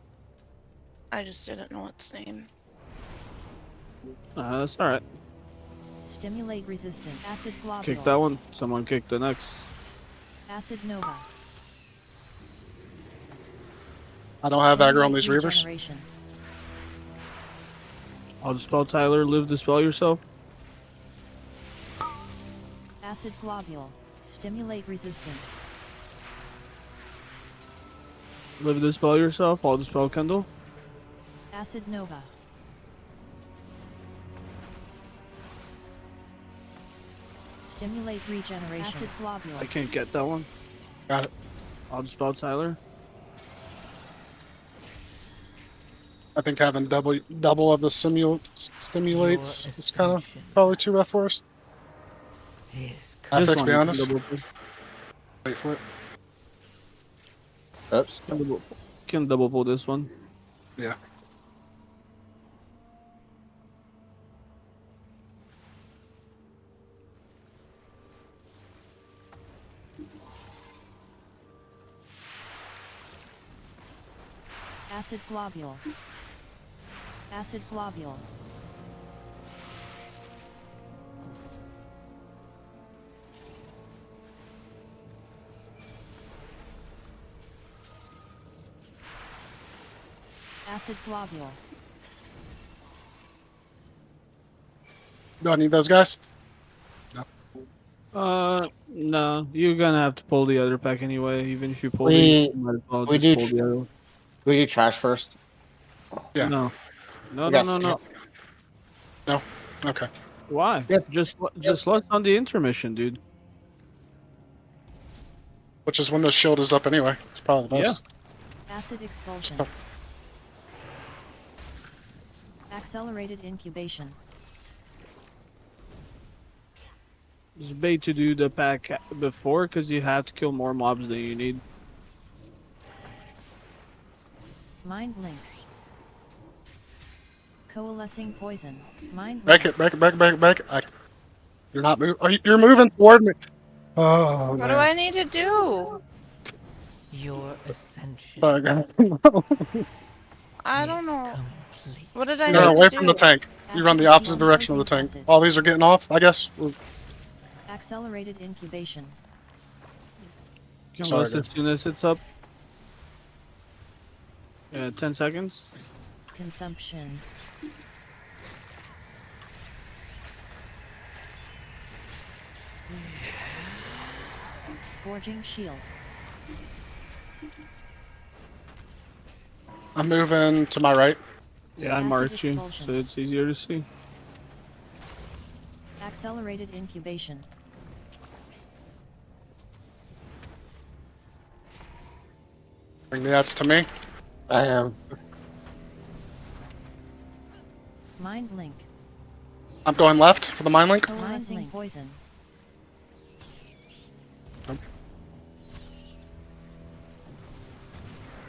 I just didn't know its name. That's alright. Stimulate resistance. Acid Globule. Kick that one. Someone kick the next. Acid Nova. I don't have aggro on Stimulate these reavers. regeneration. I'll dispel Tyler. Live dispel yourself. Acid Globule. Stimulate resistance. Live dispel yourself. I'll dispel Kendall. Acid Nova. Stimulate regeneration. Acid Globule. I can't get that one. Got it. I'll dispel Tyler. I think having double of the stimulates is kind of probably too rough for us. I have to be honest. Wait for it. Oops. Can double pull this one. Yeah. Acid Globule. Acid Globule. Acid globule. Do I need those guys? No. You're gonna have to pull the other pack anyway. Even if you pull these, We you might as well we just do pull the other one. we do trash first. Yeah. No. No, We no, got no, no. No. Okay. Why? Yep. Just let's on the intermission, dude. Which is when the shield is up anyway. It's probably the Yeah. best. Acid expulsion. Oh. Accelerated incubation. It's bait to do the pack before because you have to kill more mobs than you need. Mind link. Coalescing poison. Mind Back link. it, back it, back it, back it, back it. You're not moving. You're moving toward me. Oh, What do I need to do? Your ascension I don't is know. complete. What did I No, need away to from the do? tank. You run the opposite direction of the tank. All these are getting off, I guess. Accelerated incubation. Kill us as soon as it's up. Yeah, 10 seconds. Consumption. Forging shield. I'm moving to my right. Yeah, I marked you, so it's easier to see. Accelerated incubation. Bring the ads to me. I am. Mind link. I'm going left for the mine link. Coalescing poison.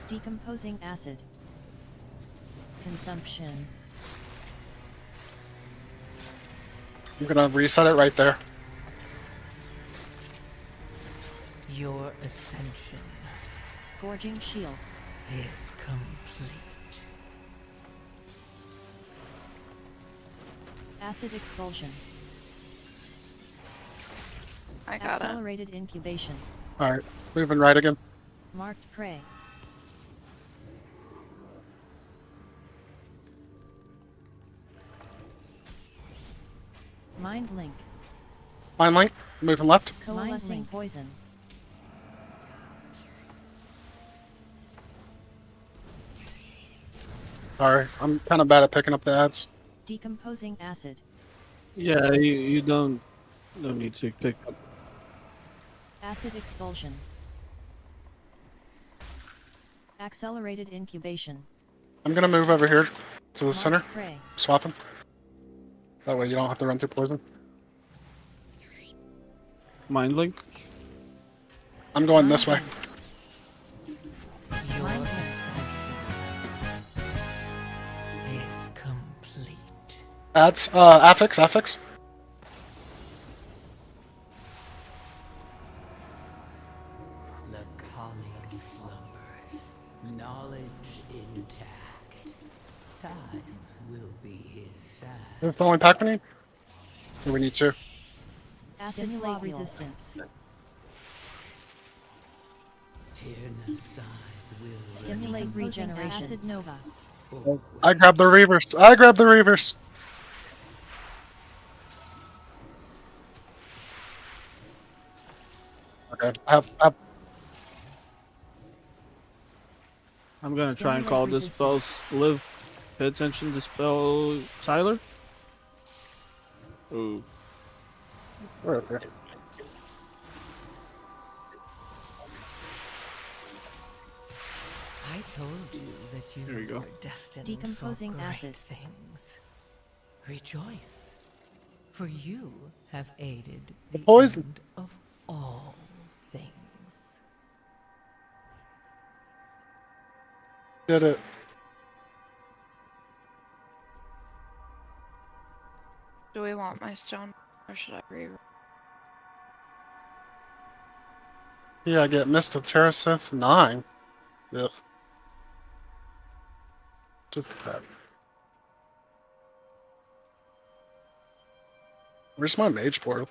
Decomposing acid. Consumption. I'm gonna reset it right there. Your ascension Forging shield. is complete. Acid expulsion. I got it. Accelerated incubation. Alright, moving right again. Marked prey. Mind link. Mine link, moving left. Coalescing poison. Sorry, I'm kind of bad at picking up the ads. Decomposing acid. Yeah, you don't need to pick up. Acid expulsion. Accelerated incubation. I'm gonna move over here to the Marked center. prey. Swap them. That way you don't have to run through poison. Mind link. I'm going this way. Your ascension is complete. Ads, affix. The collie slumbers, knowledge intact. Time will be his side. Is the only pack we need? Or we need two? Stimulate resistance. Tyrannocide will Stimulate regeneration. Acid nova. I grabbed the reavers. I grabbed the reavers. Okay, I'm gonna try and call this spell. Live. Pay attention to spell Tyler. Ooh. Okay. I told you that you There we go. were destined Decomposing for great acid. things. Rejoice, for you have aided The the poison. end of all things. Did it. Do we want my stone or should I re? Yeah, I get Mist of Terrasith 9. Ugh. Just bad. Where's my mage portal?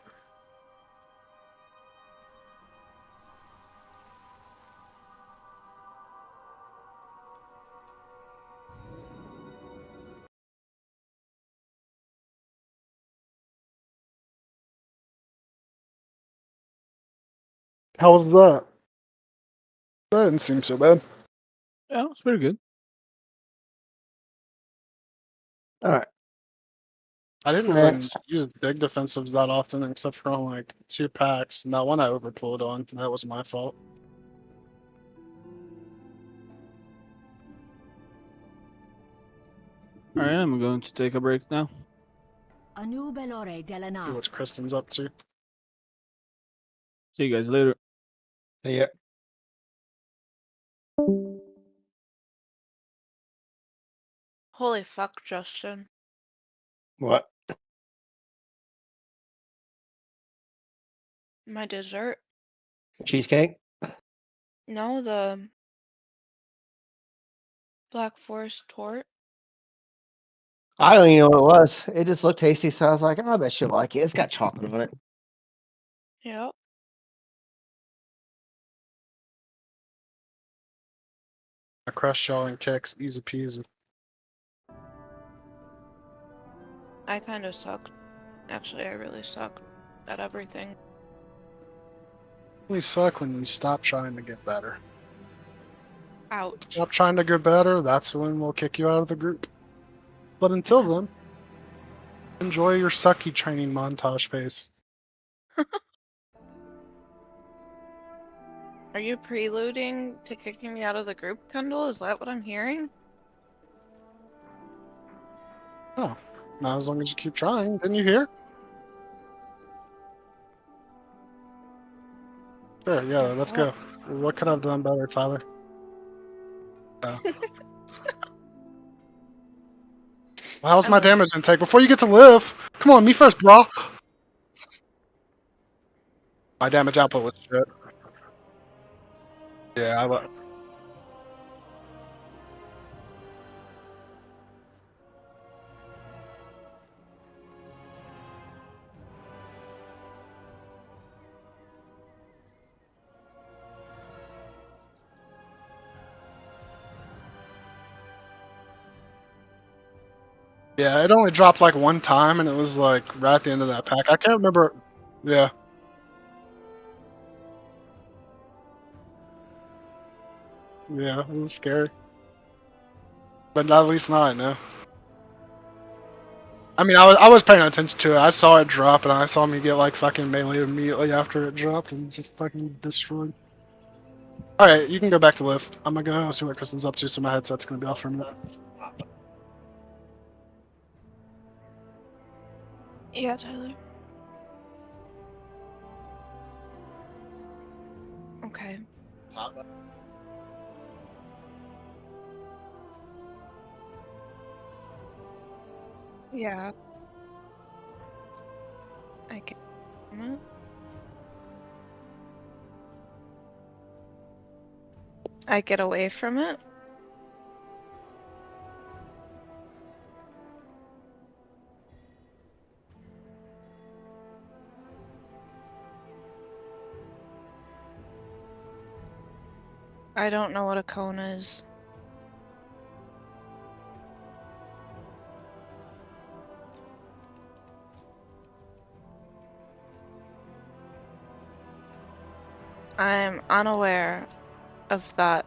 How was that? That didn't seem so bad. Yeah, it's pretty good. All right. I didn't really Next. use big defensives that often, except for on like 2 packs, and that one I overpulled on. That was my fault. All right, I'm going to take a break now. See what Kristen's up to. See you guys later. Yeah. Holy fuck, Justin. What? My dessert? Cheesecake? No, the Black Forest Tort. I don't even know what it was. It just looked tasty, so I was like, oh, I bet she'll like it. It's got chocolate on it. Yep. I crushed y'all in kicks, easy peasy. I kind of sucked. Actually, I really suck at everything. You suck when you stop trying to get better. Ouch. Stop trying to get better, that's when we'll kick you out of the group. But until then, enjoy your sucky training montage phase. Are you preluding to kicking me out of the group, Kendall? Is that what I'm hearing? Oh, not as long as you keep trying. Didn't you hear? Sure, yeah, let's go. What could I have done better, Tyler? How's my damage intake? Before you get to live, come on, me first, bro. My damage output was shit. Yeah, yeah, it only dropped like one time, and it was like right at the end of that pack. I can't remember. Yeah. Yeah, it was scary. But at least now I know. I mean, I was paying attention to it. I saw it drop, and I saw me get like fucking melee immediately after it dropped, and just fucking destroyed. Alright, you can go back to lift. I'm gonna go see what Kristen's up to, so my headset's gonna be off for a minute. Yeah, Tyler. Okay. Yeah. I get it. I get away from it. I don't know what a cone is. I'm unaware of that.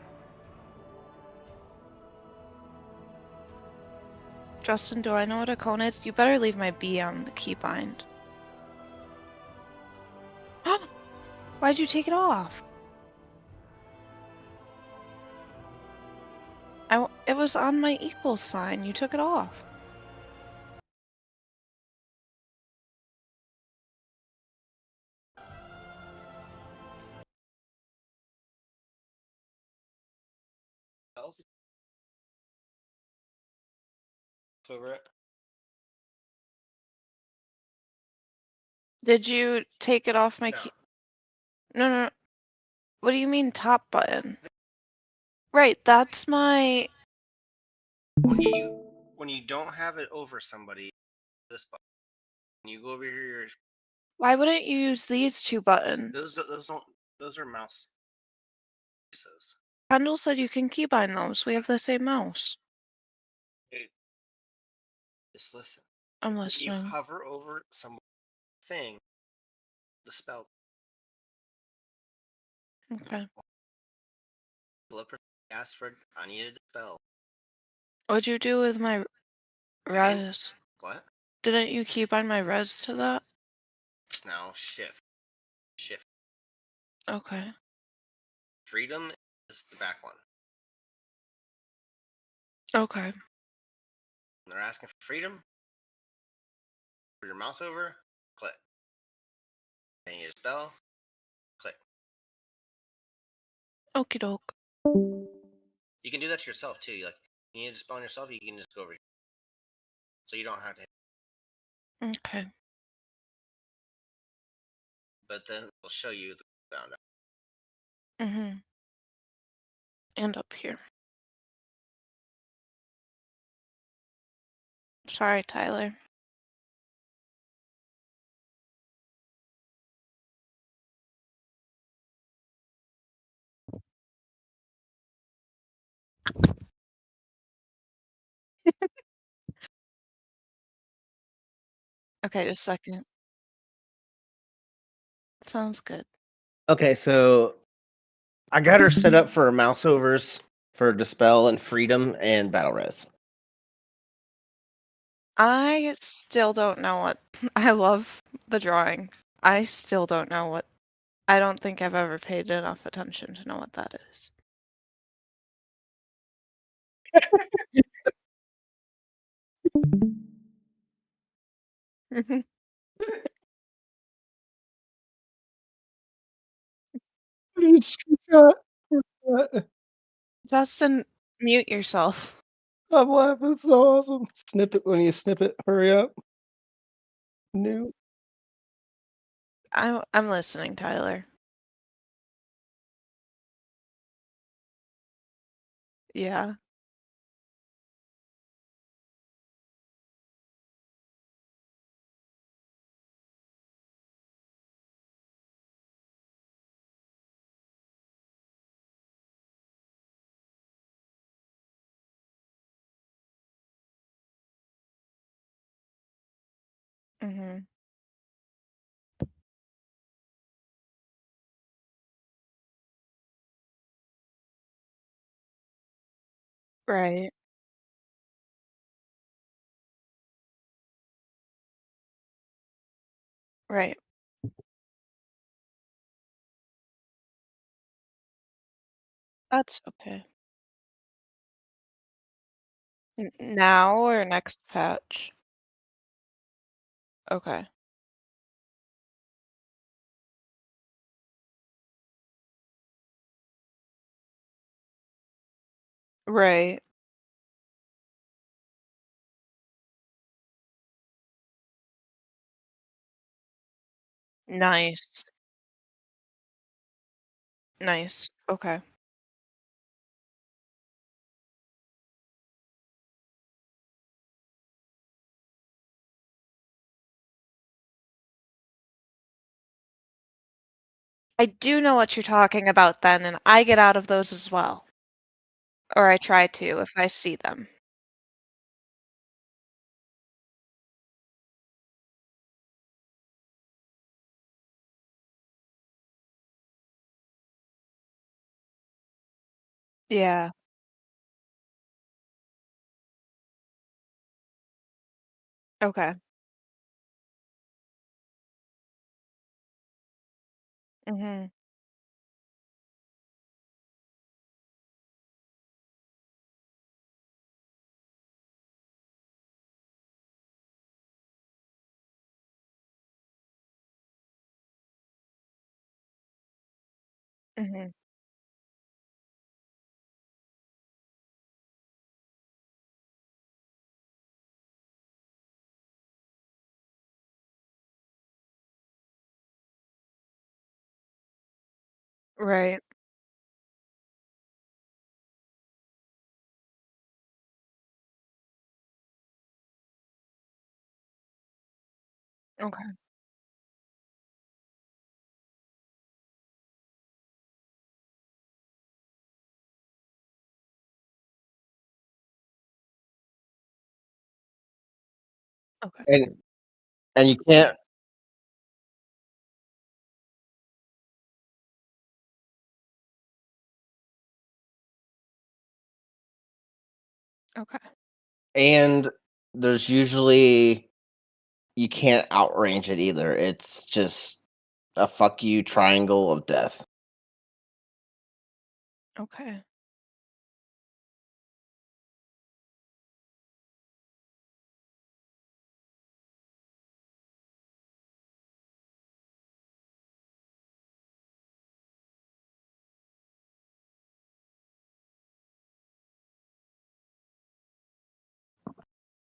Justin, do I know what a cone is? You better leave my B on the keybind. Why'd you take it off? It was on my equal sign. You took it off. Over it. Did you take it off my key? No. What do you mean top button? Right, that's my... When you don't have it over somebody, this button. When you go over here, Why wouldn't you use these two buttons? those are mouse pieces. Kendall said you can keybind those. We have the same mouse. Hey, just listen. I'm When listening. you hover over some thing, the spell Okay. Flipper asked for I needed a spell. What'd you do with my res? What? Didn't you keep on my res to that? It's now shift. Shift. Okay. Freedom is the back one. Okay. When they're asking for freedom, put your mouse over, click. Then you spell, click. Okie doke. You can do that to yourself too. You need to spell on yourself, you can just go over here. So you don't have to. Okay. But then it'll show you the bound. Mm-hmm. And up here. Sorry, Tyler. Okay, just a second. Sounds good. Okay, so I got her set up for mouse overs for Dispel and Freedom and Battle Res. I still don't know what. I love the drawing. I still don't know what. I don't think I've ever paid enough attention to know what that is. Justin, mute yourself. I'm laughing. It's so awesome. Snip it when you snip it. Hurry up. New. I'm listening, Tyler. Yeah. Mm-hmm. Right. Right. That's okay. Now or next patch? Okay. Right. Nice. Nice. Okay. I do know what you're talking about then, and I get out of those as well. Or I try to if I see them. Yeah. Okay. Mhm. Mhm. Right. Okay. Okay. And you can't. Okay. And there's usually you can't outrange it either. It's just a fuck you triangle of death. Okay.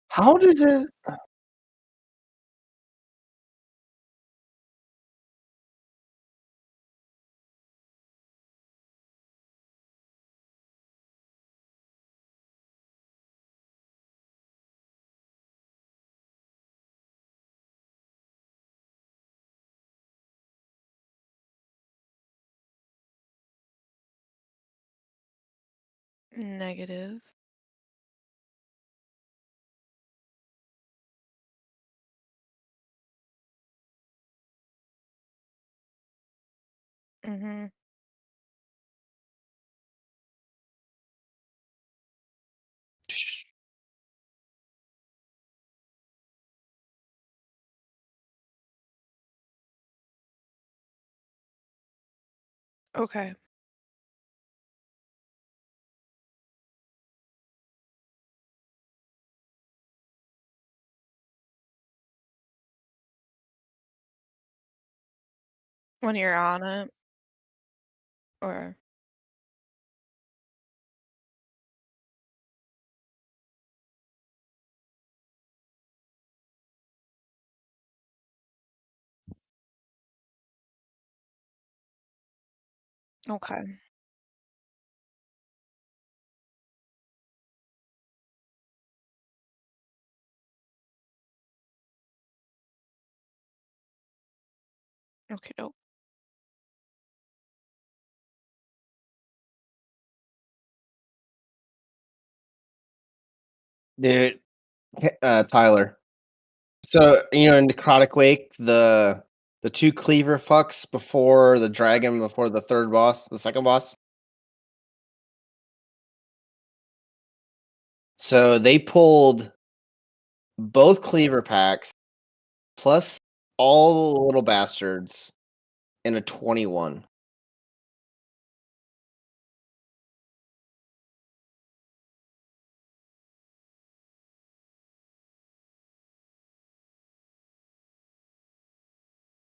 How did it? Negative. Mm-hmm. Okay. When you're on it, or okay. Okay, dope. Dude, Tyler. So in Necrotic Wake, the two cleaver fucks before the dragon, before the third boss, the second boss. So they pulled both cleaver packs plus all the little bastards in a 21.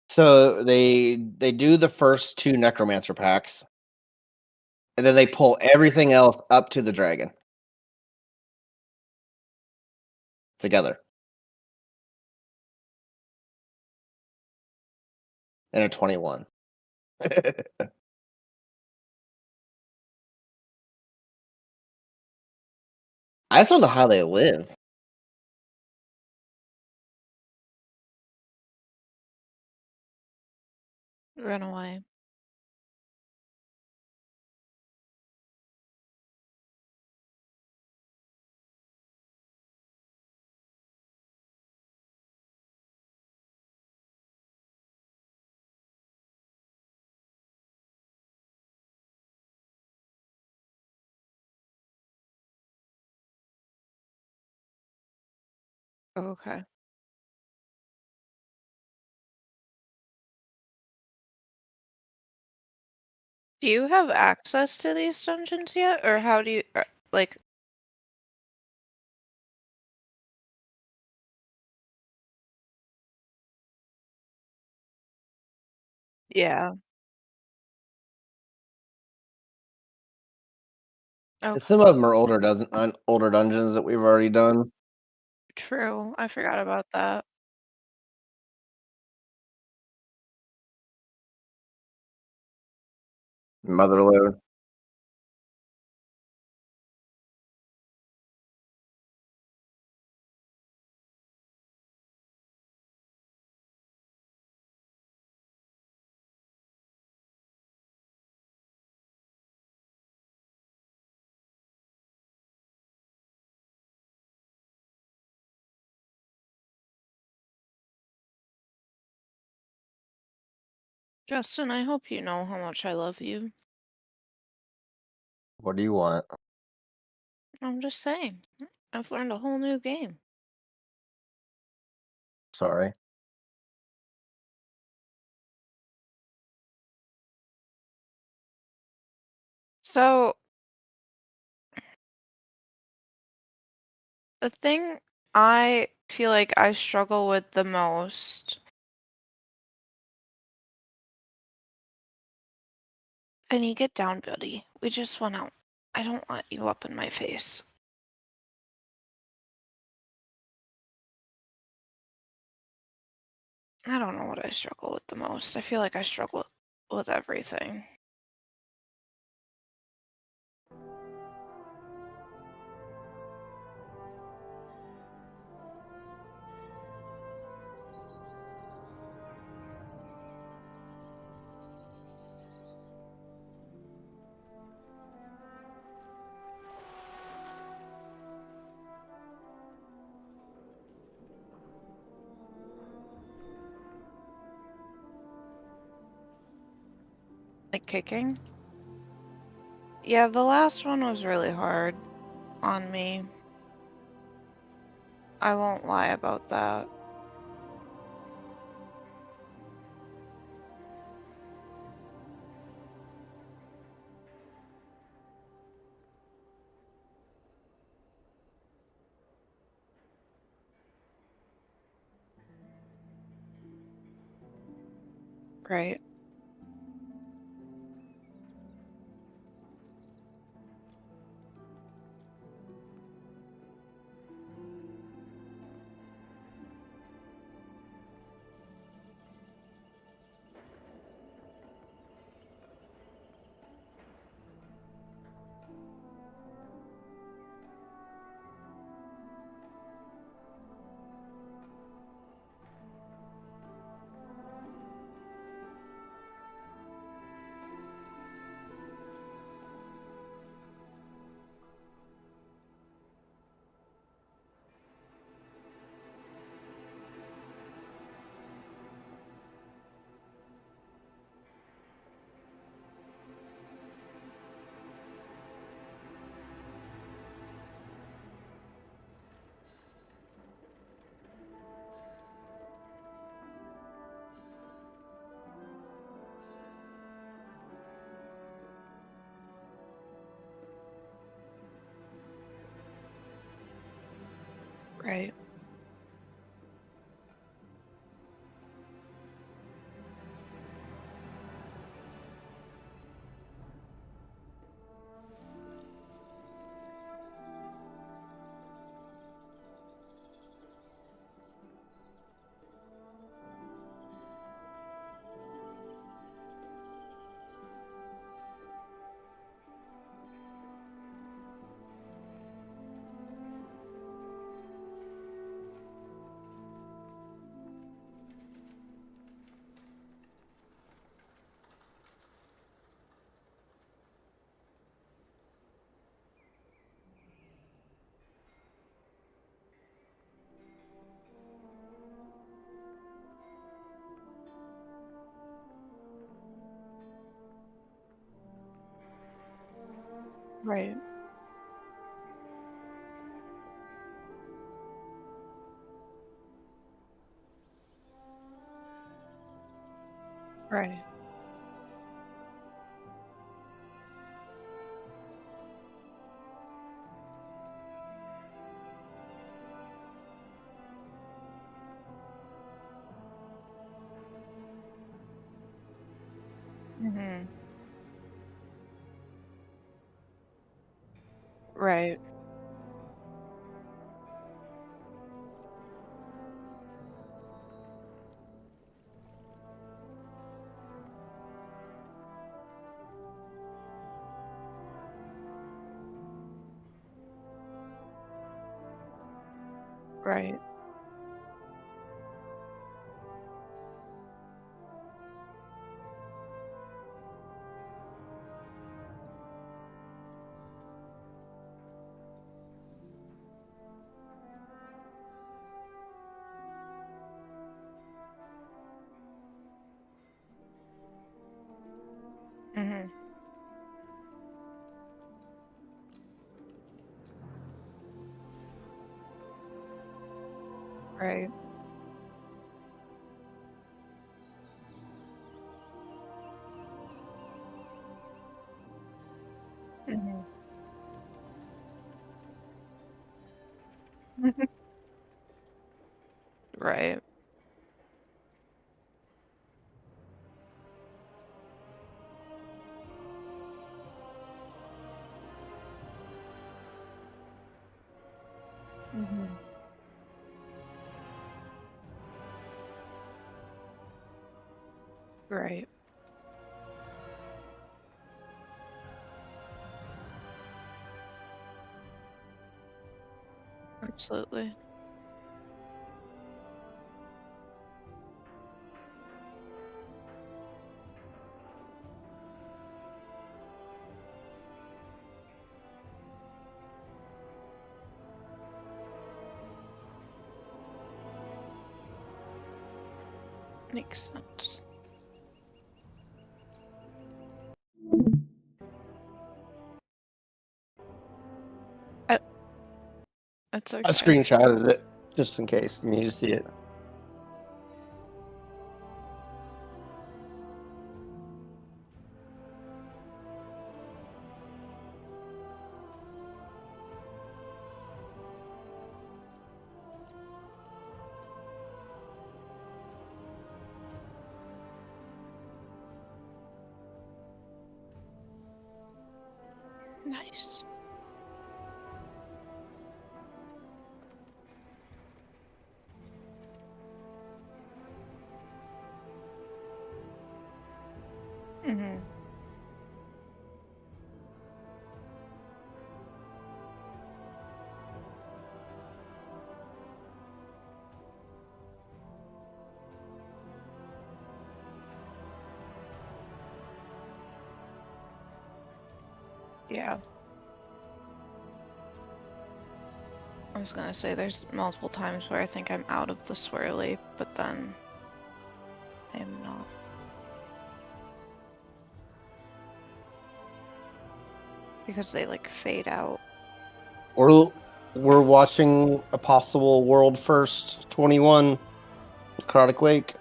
So they do the first two necromancer packs, and then they pull everything else up to the dragon together in a 21. I just don't know how they live. Run away. Okay. Do you have access to these dungeons yet, or how do you like? Yeah. And Okay. some of them are older dungeons that we've already done. True. I forgot about that. Motherload. Justin, I hope you know how much I love you. What do you want? I'm just saying. I've learned a whole new game. Sorry. So, the thing I feel like I struggle with the most. Penny, get down, buddy. We just went out. I don't want you up in my face. I don't know what I struggle with the most. I feel like I struggle with everything. Like kicking? Yeah, the last one was really hard on me. I won't lie about that. Right. Right. Right. Right. Mhm. Right. Right. Mhm. Right. Mhm. Right. Mhm. Right. Absolutely. Makes sense. That's okay. I screenshotted it just in case you need to see it. Nice. Mhm. Yeah. I was gonna say there's multiple times where I think I'm out of the swirly, but then I am not. Because they like fade out. We're watching a possible world first 21 Necrotic Wake.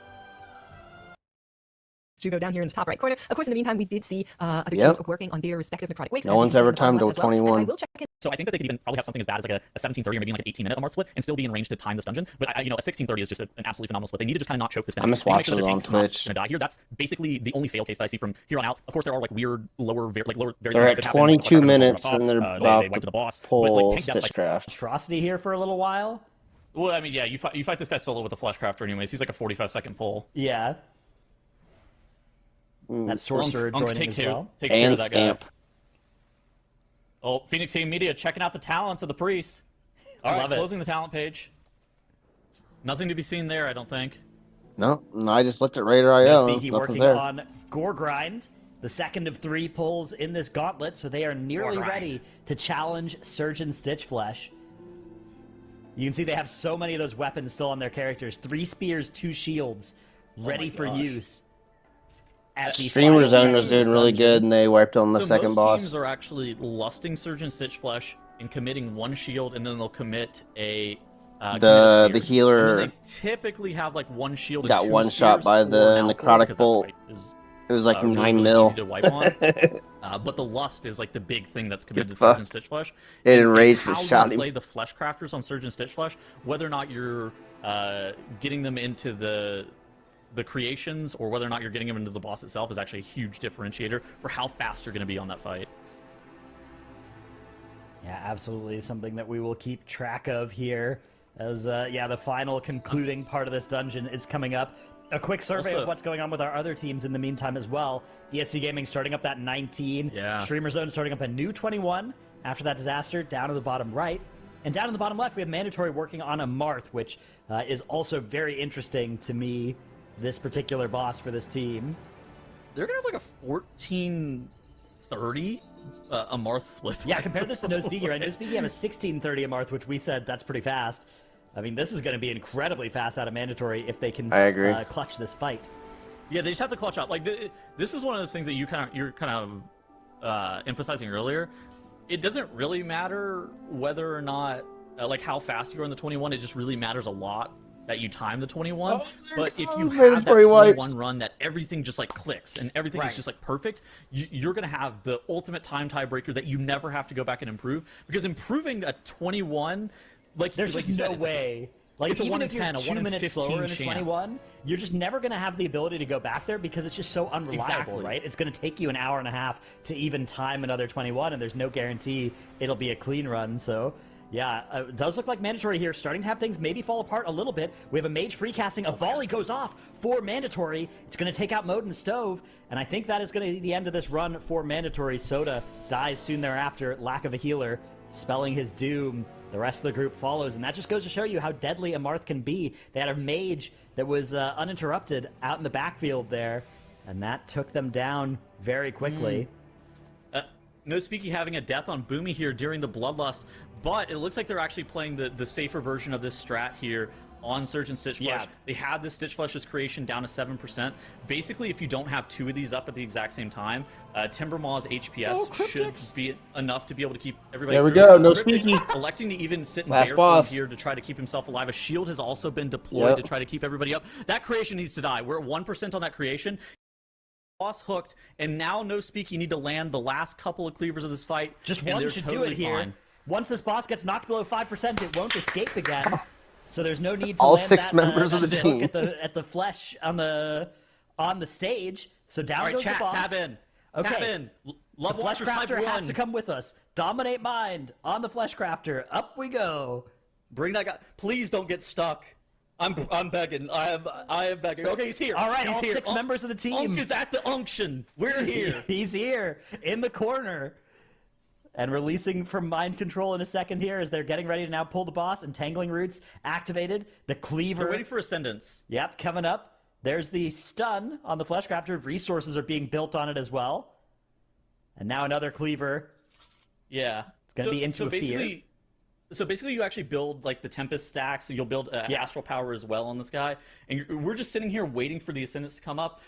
To go down here in the top right corner. Of course, in the meantime, we did see other Yep. teams working on their respective necrotic wakes. No as we one's can see ever in the bottom timed to left as well. And I 21. will check in. So I think that they could even probably have something as bad as like a 1730 or maybe like an 18-minute Marth split and still be in range to time this dungeon. But a 1630 is just an absolutely phenomenal split. They need to just kind of not choke this finish. I must They need to watch make sure it their on tank's not Twitch. gonna die here. That's basically the only fail case that I see from here on out. Of course, there are like weird lower variations They're that at could happen, 22 like minutes top, and they're they about wipe to the boss. pull But like tank death's like Stitchcraft. Atrocity here for a little while. well, I mean, yeah, you fight this guy solo with the Flesh Crafter anyways. He's like a 45-second pull. Yeah. That sorcerer Unk joining take as two. well. Takes care And of that Scamp. guy. Oh, Phoenix Team Media checking out the talents of the priest. All right, love it. closing the talent page. Nothing to be seen there, I don't think. No, I just looked at Raider.io. Speaky Nothing's working there. on Gore Grind, the second of 3 pulls in this gauntlet, so they are nearly Gore Grind. ready to challenge Surgeon Stitchflesh. You can see they have so many of those weapons still on their characters. 3 spears, 2 shields, ready for gosh. use. At the Streamer final Zone section was of this doing really dungeon. good, and they wiped on the So second most boss. teams are actually lusting Surgeon Stitchflesh and committing 1 shield, and then they'll commit a The spear. healer And then they typically have like 1 shield and got 2 one shot spears by for the Malfoy, necrotic because that bolt. fight is, It was like really, 9 really mil. easy to wipe on. But the lust is like the big thing that's committed to Fuck. Surgeon Stitchflesh. It And enraged the how shot you him. play the Flesh Crafters on Surgeon Stitchflesh, whether or not you're getting them into the creations or whether or not you're getting them into the boss itself is actually a huge differentiator for how fast you're going to be on that fight. Yeah, absolutely. Something that we will keep track of here. As, the final concluding part of this dungeon is coming up. A quick survey Also- of what's going on with our other teams in the meantime as well. ESC Gaming starting up that 19. Yeah. Streamer Zone starting up a new 21 after that disaster. Down in the bottom right. And down in the bottom left, we have Mandatory working on a Marth, which is also very interesting to me, this particular boss for this team. They're going to have like a 1430 a Marth split. Yeah, compare this to No Speaky, right? No Speaky have a 1630 a Marth, which we said that's pretty fast. I mean, this is going to be incredibly fast out of Mandatory if they can I agree. Clutch this fight. Yeah, they just have to clutch up. Like this is one of those things that you're kind of emphasizing earlier. It doesn't really matter whether or not like how fast you are in the 21. It just really matters a lot that you time the 21. Oh, but if you goes have that mandatory 21 wipes. run that everything just like clicks and everything Right. is just like perfect, you're gonna have the ultimate time tiebreaker that you never have to go back and improve, because improving a 21, there's like just you said, no way. Like it's a even 1 in if you're 10, a 2 1 in minutes 15 slower in a chance. 21, you're just never going to have the ability to go back there because it's just so unreliable, Exactly. right? It's going to take you an hour and a half to even time another 21, and there's no guarantee it'll be a clean run. So, yeah, it does look like Mandatory here starting to have things maybe fall apart a little bit. We have a mage free casting. A volley goes off for Mandatory. It's going to take out Mode and Stove, and I think that is going to be the end of this run for Mandatory. Soda dies soon thereafter. Lack of a healer, spelling his doom. The rest of the group follows, and that just goes to show you how deadly a Marth can be. They had a mage that was uninterrupted out in the backfield there, and that took them down very quickly. No Speaky having a death on Boomy here during the Bloodlust, but it looks like they're actually playing the safer version of this strat here on Surge and Stitch Flush. Yeah. They had the Stitch Flush's creation down to 7%. Basically, if you don't have two of these up at the exact same time, Timbermaw's HPS should be enough to be able to keep everybody There we through. go, no Cryptic's Speaky. electing to even sit in Last bear boss. form here to try to keep himself alive. A shield has also been deployed to Yep. try to keep everybody up. That creation needs to die. We're at 1% on that creation. Boss hooked, and now No Speak, you need to land the last couple of cleavers of this fight. Just and one they're should totally do it here. fine. Once this boss gets knocked below 5%, it won't escape again. So there's no need to All land 6 that, members of the that hook team. at the flesh on the stage. So down All right, goes chat, the boss. tab in. Okay. Tab in. Love The Flesh Watchers type Crafter has 1. to come with us. Dominate Mind on the Flesh Crafter. Up we go. Bring that guy. Please don't get stuck. I'm begging. I am begging. Okay, he's here. All right, he's all here. 6 members of the team. Unk is at the unction. We're here. He's here in the corner. And releasing from mind control in a second here as they're getting ready to now pull the boss. Entangling Roots activated. The Cleaver. They're waiting for Ascendance. Yep, coming up. There's the stun on the Fleshcrafter. Resources are being built on it as well. And now another Cleaver. Yeah. It's going to be into a fear. So basically, you actually build like the Tempest stack, so you'll build Astral Power as well on this guy. And we're just sitting here waiting for the Ascendance to come up.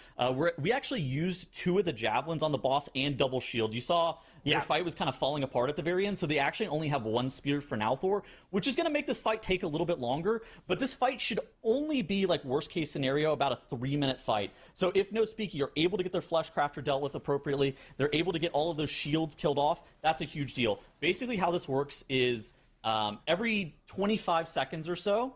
We actually used 2 of the Javelins on the boss and double shield. You saw their fight was kind of falling apart at the very end, so they actually only have 1 spear for Nalthor, which is going to make this fight take a little bit longer. But this fight should only be, like, worst case scenario, about a 3-minute fight. So if No Speaky are able to get their Flesh Crafter dealt with appropriately, they're able to get all of those shields killed off, that's a huge deal. Basically, how this works is every 25 seconds or so,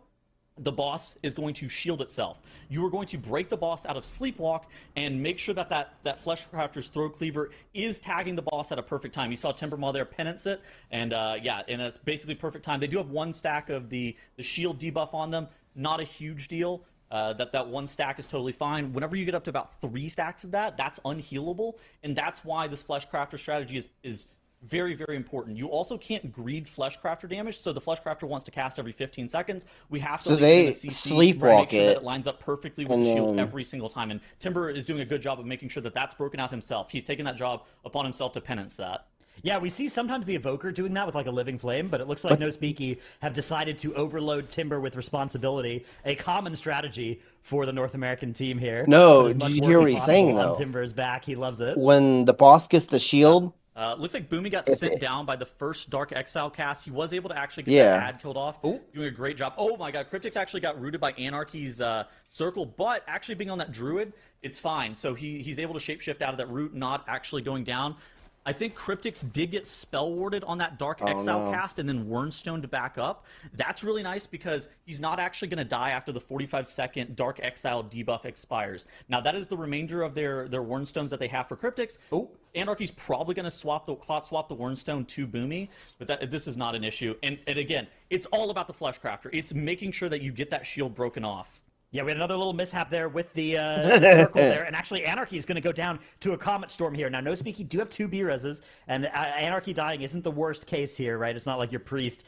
the boss is going to shield itself. You are going to break the boss out of Sleepwalk and make sure that Flesh Crafter's Throw Cleaver is tagging the boss at a perfect time. You saw Timbermaw there penance it, and and it's basically perfect time. They do have 1 stack of the shield debuff on them. Not a huge deal. That 1 stack is totally fine. Whenever you get up to about 3 stacks of that, that's unhealable, and that's why this Flesh Crafter strategy is very, very important. You also can't greed Flesh Crafter damage, so the Flesh Crafter wants to cast every 15 seconds. We have to So leave they it in the CC sleepwalk to make sure that it, it lines up perfectly with and the shield then- every single time. And Timber is doing a good job of making sure that that's broken out himself. He's taken that job upon himself to penance that. Yeah, we see sometimes the Evoker doing that with like a Living Flame, but it looks like No Speaky have decided to overload Timber with responsibility, a common strategy for the North American team here. No, Put as much did you work hear as what he's possible saying, on though? Timber's back, he loves it. When the boss gets the shield, Looks like Boomy got sent down by the first Dark Exile cast. He was able to actually get Yeah. that ad killed off. Doing a great job. Oh my god, Cryptic's actually got rooted by Anarchy's circle, but actually being on that Druid, it's fine. So he's able to shapeshift out of that root, not actually going down. I think Cryptics did get spell warded on that Dark Exile cast and then Wernstone back up. That's really nice because he's not actually going to die after the 45-second Dark Exile debuff expires. Now, that is the remainder of their Wernstones that they have for Cryptics. Anarchy's probably going to hot swap the Wernstone to Boomy, but this is not an issue. And again, it's all about the Flesh Crafter. It's making sure that you get that shield broken off. Yeah, we had another little mishap there with the circle there, and actually Anarchy is going to go down to a Comet Storm here. Now, No Speaky do have 2 B-Reses, and Anarchy dying isn't the worst case here, right? It's not like your Priest,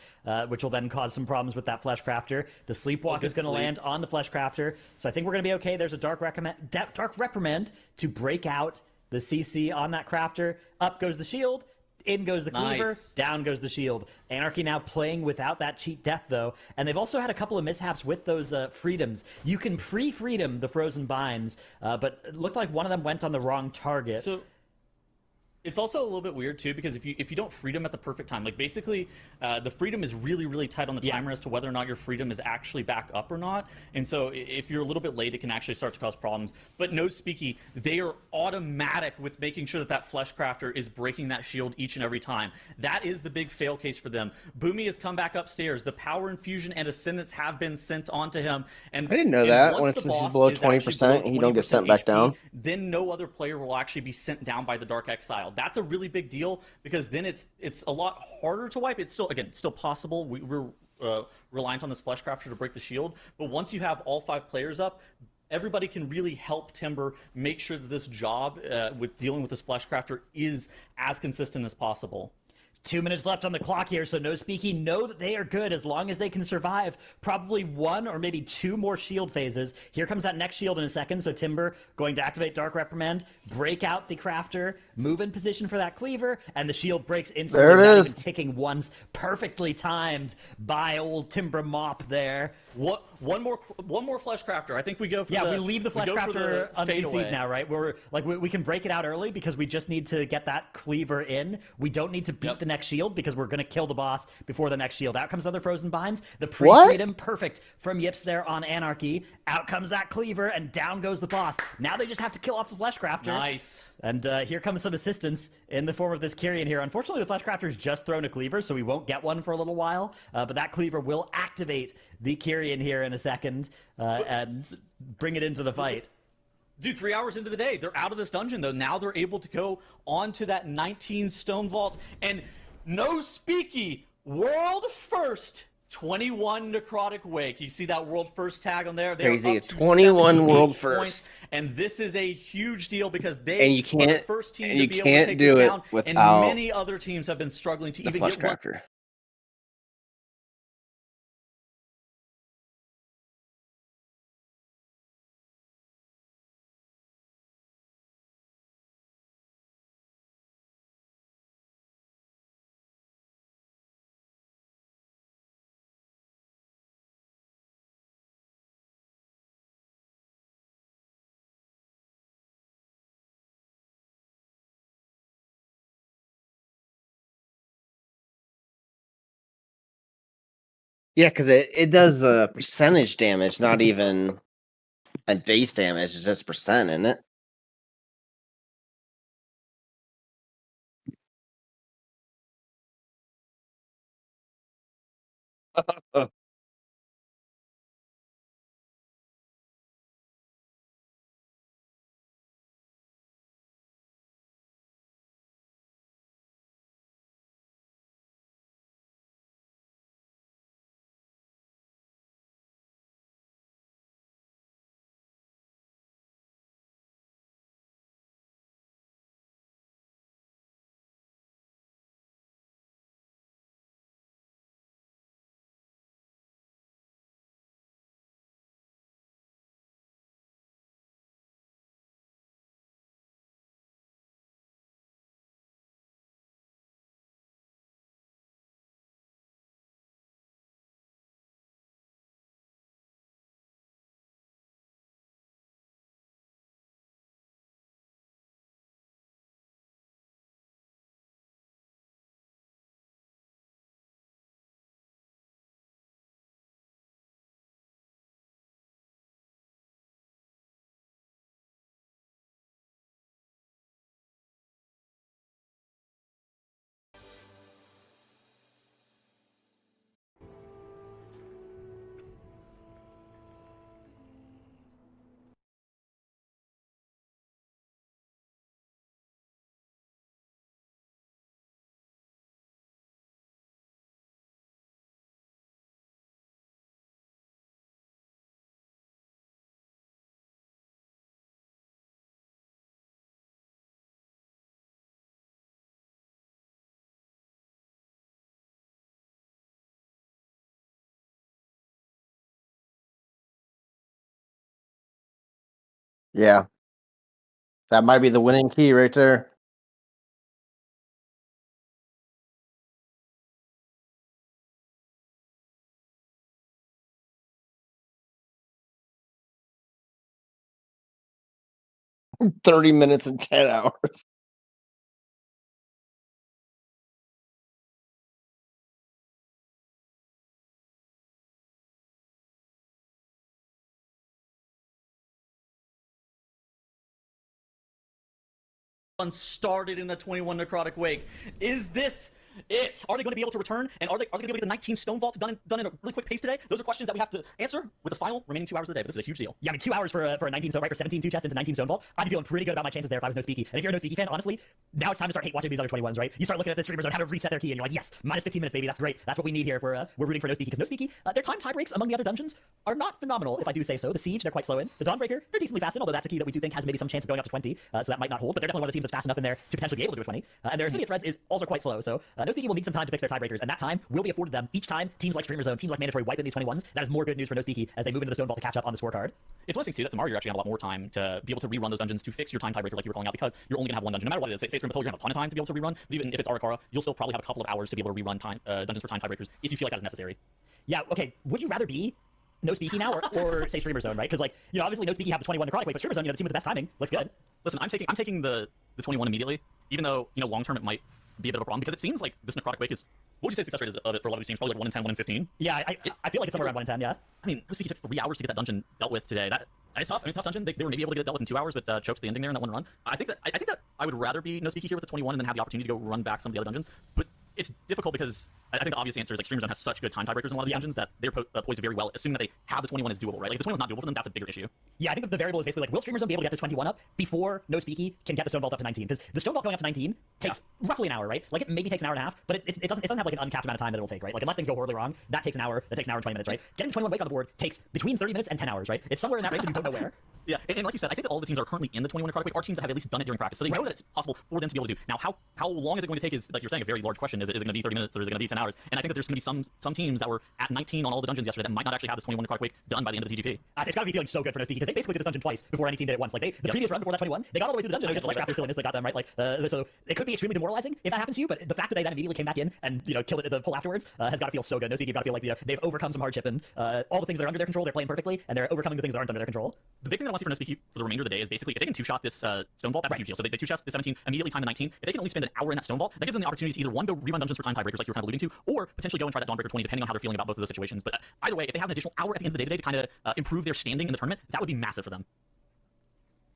which will then cause some problems with that Flesh Crafter. The Sleepwalk is going to land on the Flesh Crafter, so I think we're going to be okay. There's a Dark Reprimand to break out the CC on that Crafter. Up goes the shield. In goes the Cleaver, Nice. down goes the shield. Anarchy now playing without that cheat death, though. And they've also had a couple of mishaps with those freedoms. You can pre-freedom the Frozen Binds, but it looked like one of them went on the wrong target. So It's also a little bit weird too because if you don't freedom at the perfect time, like basically the freedom is really tight on the timer as to whether or not your freedom is actually back up or not. And so if you're a little bit late, it can actually start to cause problems. But no speaky, they are automatic with making sure that flesh crafter is breaking that shield each and every time. That is the big fail case for them. Boomy has come back upstairs. The power infusion and ascendants have been sent onto him. And I didn't know that. once When the since he's boss below is actually 20%, below he don't get 20% sent back HP, down. then no other player will actually be sent down by the Dark Exile. That's a really big deal because then it's a lot harder to wipe. It's still possible. We're reliant on this Fleshcrafter to break the shield, but once you have all 5 players up, everybody can really help Timber make sure that this job with dealing with this Fleshcrafter is as consistent as possible. 2 minutes left on the clock here, so no speaky know that they are good as long as they can survive probably 1 or maybe 2 more shield phases. Here comes that next shield in a second, so Timber going to activate Dark Reprimand, break out the crafter, move in position for that cleaver, and the shield breaks instantly There it without is. even ticking once. Perfectly timed by old Timber Mop there. One more Flesh Crafter. I think we go for we leave the Flesh Crafter fade unseated away now, right? We're like we can break it out early because we just need to get that cleaver in. We don't need to beat the next shield because we're gonna kill the boss before the next shield. Out comes other Frozen Binds. The pre-freedom, perfect from Yips there on Anarchy. Out comes that cleaver and down goes the boss. Now they just have to kill off the Flesh Crafter. Nice. And here comes some assistance in the form of this Kyrian here. Unfortunately, the Flesh Crafter's just thrown a cleaver, so we won't get one for a little while. But that cleaver will activate the Kyrian here in a second and bring it into the fight. Dude, 3 hours into the day, they're out of this dungeon, though. Now they're able to go onto that 19 stone vault. And no speaky, world first 21 necrotic wake. You see that world first tag on there? They're Crazy, up to 21 world points, first. and this is a huge deal because they And you are the can't- first team and to you be able to can't take do this it down. And without many other teams have been struggling to the even Flesh get one. Crafter. Yeah, because it does percentage damage, not even a base damage. It's just percent, isn't it? Yeah. That might be the winning key right there. $30 minutes and 10 hours. started in the 21 Necrotic Wake. Is this it? Are they going to be able to return? And are they going to be able to get the 19 Stone Vault done in a really quick pace today? Those are questions that we have to answer with the final remaining 2 hours of the day. But this is a huge deal. Yeah, I mean, 2 hours for a 19 stone, right? For 17 2 chests into 19 Stone Vault. I'd be feeling pretty good about my chances there if I was no Speaky. And if you're a no Speaky fan, honestly, now it's time to start hate watching these other 21s, right? You start looking at the streamers on how to reset their key, and you're like, yes, minus 15 minutes, baby. That's great. That's what we need here if we're rooting for no Speaky. Because no Speaky, their tie breaks among the other dungeons are not phenomenal, if I do say so. The Siege, they're quite slow in. The Dawnbreaker, they're decently fast in, although that's a key that we do think has maybe some chance of going up to 20. So that might not hold, but they're definitely one of the teams that's fast enough in there to potentially be able to do a 20. And their City of Threads is also quite slow. So no Speaky will need some time to fix their tiebreakers, and that time will be afforded them each time teams like Streamer Zone, teams like Mandatory wipe in these 21s. That is more good news for no Speaky as they move into the Stone Vault to catch up on the scorecard. It's one of things too that tomorrow you're actually gonna have a lot more time to be able to rerun those dungeons to fix your time tiebreaker like you were calling out, because you're only gonna have one dungeon no matter what it is. Say Scream Patrol, you're gonna have a ton of time to be able to rerun. But even if it's Arakara, you'll still probably have a couple of hours to be able to rerun dungeons for time tiebreakers if you feel like that is necessary. Yeah, okay. Would you rather be no Speaky now or say Streamer Zone, right? Because like, you know, obviously no Speaky have the 21 Necrotic Wake, but Streamer Zone, you know, the team with the best timing looks good. Listen, I'm taking the 21 immediately, even though, you know, long term it might be a bit of a problem, because it seems like this Necrotic Wake is, what would you say success rate is of it for a lot of these teams? Probably like 1 in 10, 1 in 15. Yeah, I feel like it's somewhere around 1 in 10, yeah. I mean, no Speaky took 3 hours to get that dungeon dealt with today. It's tough. I mean, it's a tough dungeon. They were maybe able to get it dealt with in 2 hours, but choked the ending there in that one run. I think that I would rather be no Speaky here with the 21 and then have the opportunity to go run back some of the other dungeons. But it's difficult because I think the obvious answer is like Stream Zone has such good time tiebreakers in a lot of these dungeons that they're poised very well, assuming that they have the 21 is doable, right? Like if the 21 is not doable for them, that's a bigger issue. Yeah, I think the variable is basically like, will Streamer Zone be able to get this 21 up before no Speaky can get the Stone Vault up to 19? Because the Stone Vault going up to 19 takes roughly an hour, right? Like it maybe takes an hour and a half, but it doesn't have like an uncapped amount of time that it'll take, right? Like unless things go horribly wrong, that takes an hour. That takes an hour and 20 minutes, right? Getting 21 Wake on the board takes between 30 minutes and 10 hours, right? It's somewhere in that range, and you don't know where. Yeah, and like you said, I think that all the teams that are currently in the 21 Necrotic Wake are teams that have at least done it during practice, so they know that it's possible for them to be able to do. Now, how long is it going to take is, like you're saying, a very large question. Is it going to be 30 minutes or is it going to be 10 hours? And I think that there's going to be some teams that were at 19 on all the dungeons yesterday that might not actually have this 21 Necrotic Wake done by the end of the TGP. It's got to be feeling so good for no Speaky because they basically did this dungeon twice before any team did it once. Like the previous run before that 21, they got all the way through the dungeon. The Lightcraft still in this, they got them right. Like so it could be extremely demoralizing if that happens to you. But the fact that they then immediately came back in and killed it at the pull afterwards has got to feel so good. No Speaky got to feel like they've overcome some hardship and all the things that are under their control, they're playing perfectly, and they're overcoming the things that aren't under their control. The big thing that I want to see for no Speaky for the remainder of the day is basically if they can two-shot this Stone Vault, that's a huge deal. So they two-shot the 17, immediately time the 19. If they can only spend an hour in that Stone Vault, that gives them the opportunity to either one, go rerun dungeons for time tiebreakers like you were kind of alluding to, or potentially go and try that Dawnbreaker 20, depending on how they're feeling about both of those situations. But either way, if they have an additional hour at the end of the day today to kind of improve their standing in the tournament, that would be massive for them.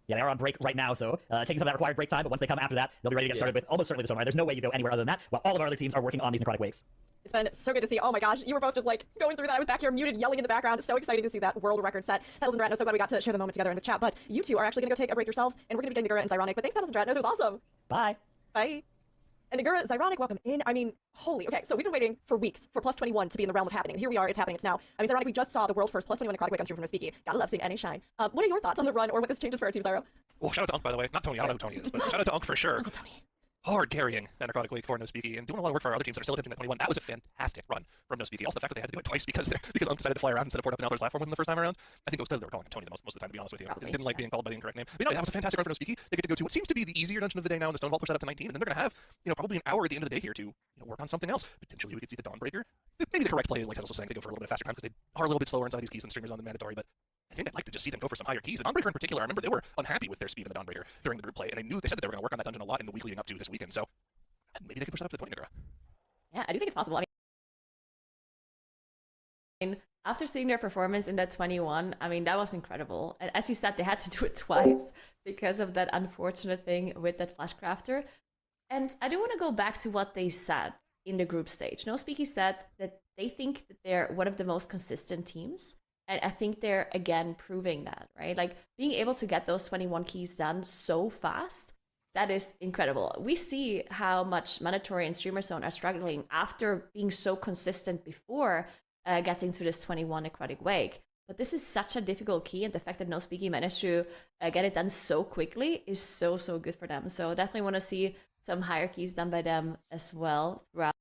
Yeah, they are on break right now, so taking some of that required break time, but once they come after that, they'll be ready to get started with almost certainly the Sunrise. There's no way you go anywhere other than that, while all of our other teams are working on these Necrotic Wakes. It's been so good to see. Oh my gosh, you were both just like going through that. I was back here muted, yelling in the background. So exciting to see that world record set. Petals and Dratnos, so glad we got to share the moment together in the chat. But you two are actually going to go take a break yourselves, and we're going to be getting Nagura and Zyronic. But thanks, Petals and Dratnos. It was awesome. Bye. Bye. And Nagura, Zyronic, welcome in. I mean, holy. Okay, so we've been waiting for weeks for plus 21 to be in the realm of happening. And here we are. It's happening. It's now. I mean, Zyronic, we just saw the world first plus 21 Necrotic Wake on stream from no Speaky. Gotta love seeing NA shine. What are your thoughts on the run or what this changes for our team, Zyro? Well, shout out to Unk, by the way. Not Tony. I don't know who Tony is, but shout out to Unk for sure. Uncle Tony. Hard carrying that Necrotic Wake for no Speaky and doing a lot of work for our other teams that are still attempting that 21. That was a fantastic run from no Speaky. Also, the fact that they had to do it twice because Unk decided to fly around instead of port up an Alpha's platform with them the first time around. I think it was because they were calling him Tony most of the time, to be honest with you. Didn't like being called by the incorrect name. But no, that was a fantastic run for no Speaky. They get to go to what seems to be the easier dungeon of the day now in the Stone Vault, push that up to 19, and then they're going to have, probably an hour at the end of the day here to, work on something else. Potentially we could see the Dawnbreaker. Maybe the correct play is, like Tettles was saying, they go for a little bit faster time because they are a little bit slower inside these keys than Streamers on the mandatory, but I think I'd like to just see them go for some higher keys. The Dawnbreaker in particular, I remember they were unhappy with their speed in the Dawnbreaker during the group play, and they said that they were going to work on that dungeon a lot in the week leading up to this weekend, so maybe they can push that up to the 20 Nagura. Yeah, I do think it's possible. I mean, after seeing their performance in that 21, I mean, that was incredible. And as you said, they had to do it twice because of that unfortunate thing with that Flashcrafter. And I do want to go back to what they said in the group stage. No Speaky said that they think that they're one of the most consistent teams. And I think they're, again, proving that, right? Like, being able to get those 21 keys done so fast, that is incredible. We see how much Mandatory and Streamer Zone are struggling after being so consistent before getting to this 21 Necrotic Wake. But this is such a difficult key, and the fact that No Speaky managed to get it done so quickly is so, so good for them. So definitely want to see some higher keys done by them as well throughout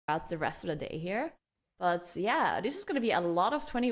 throughout the rest of the day here. But yeah, this is going to be a lot of 20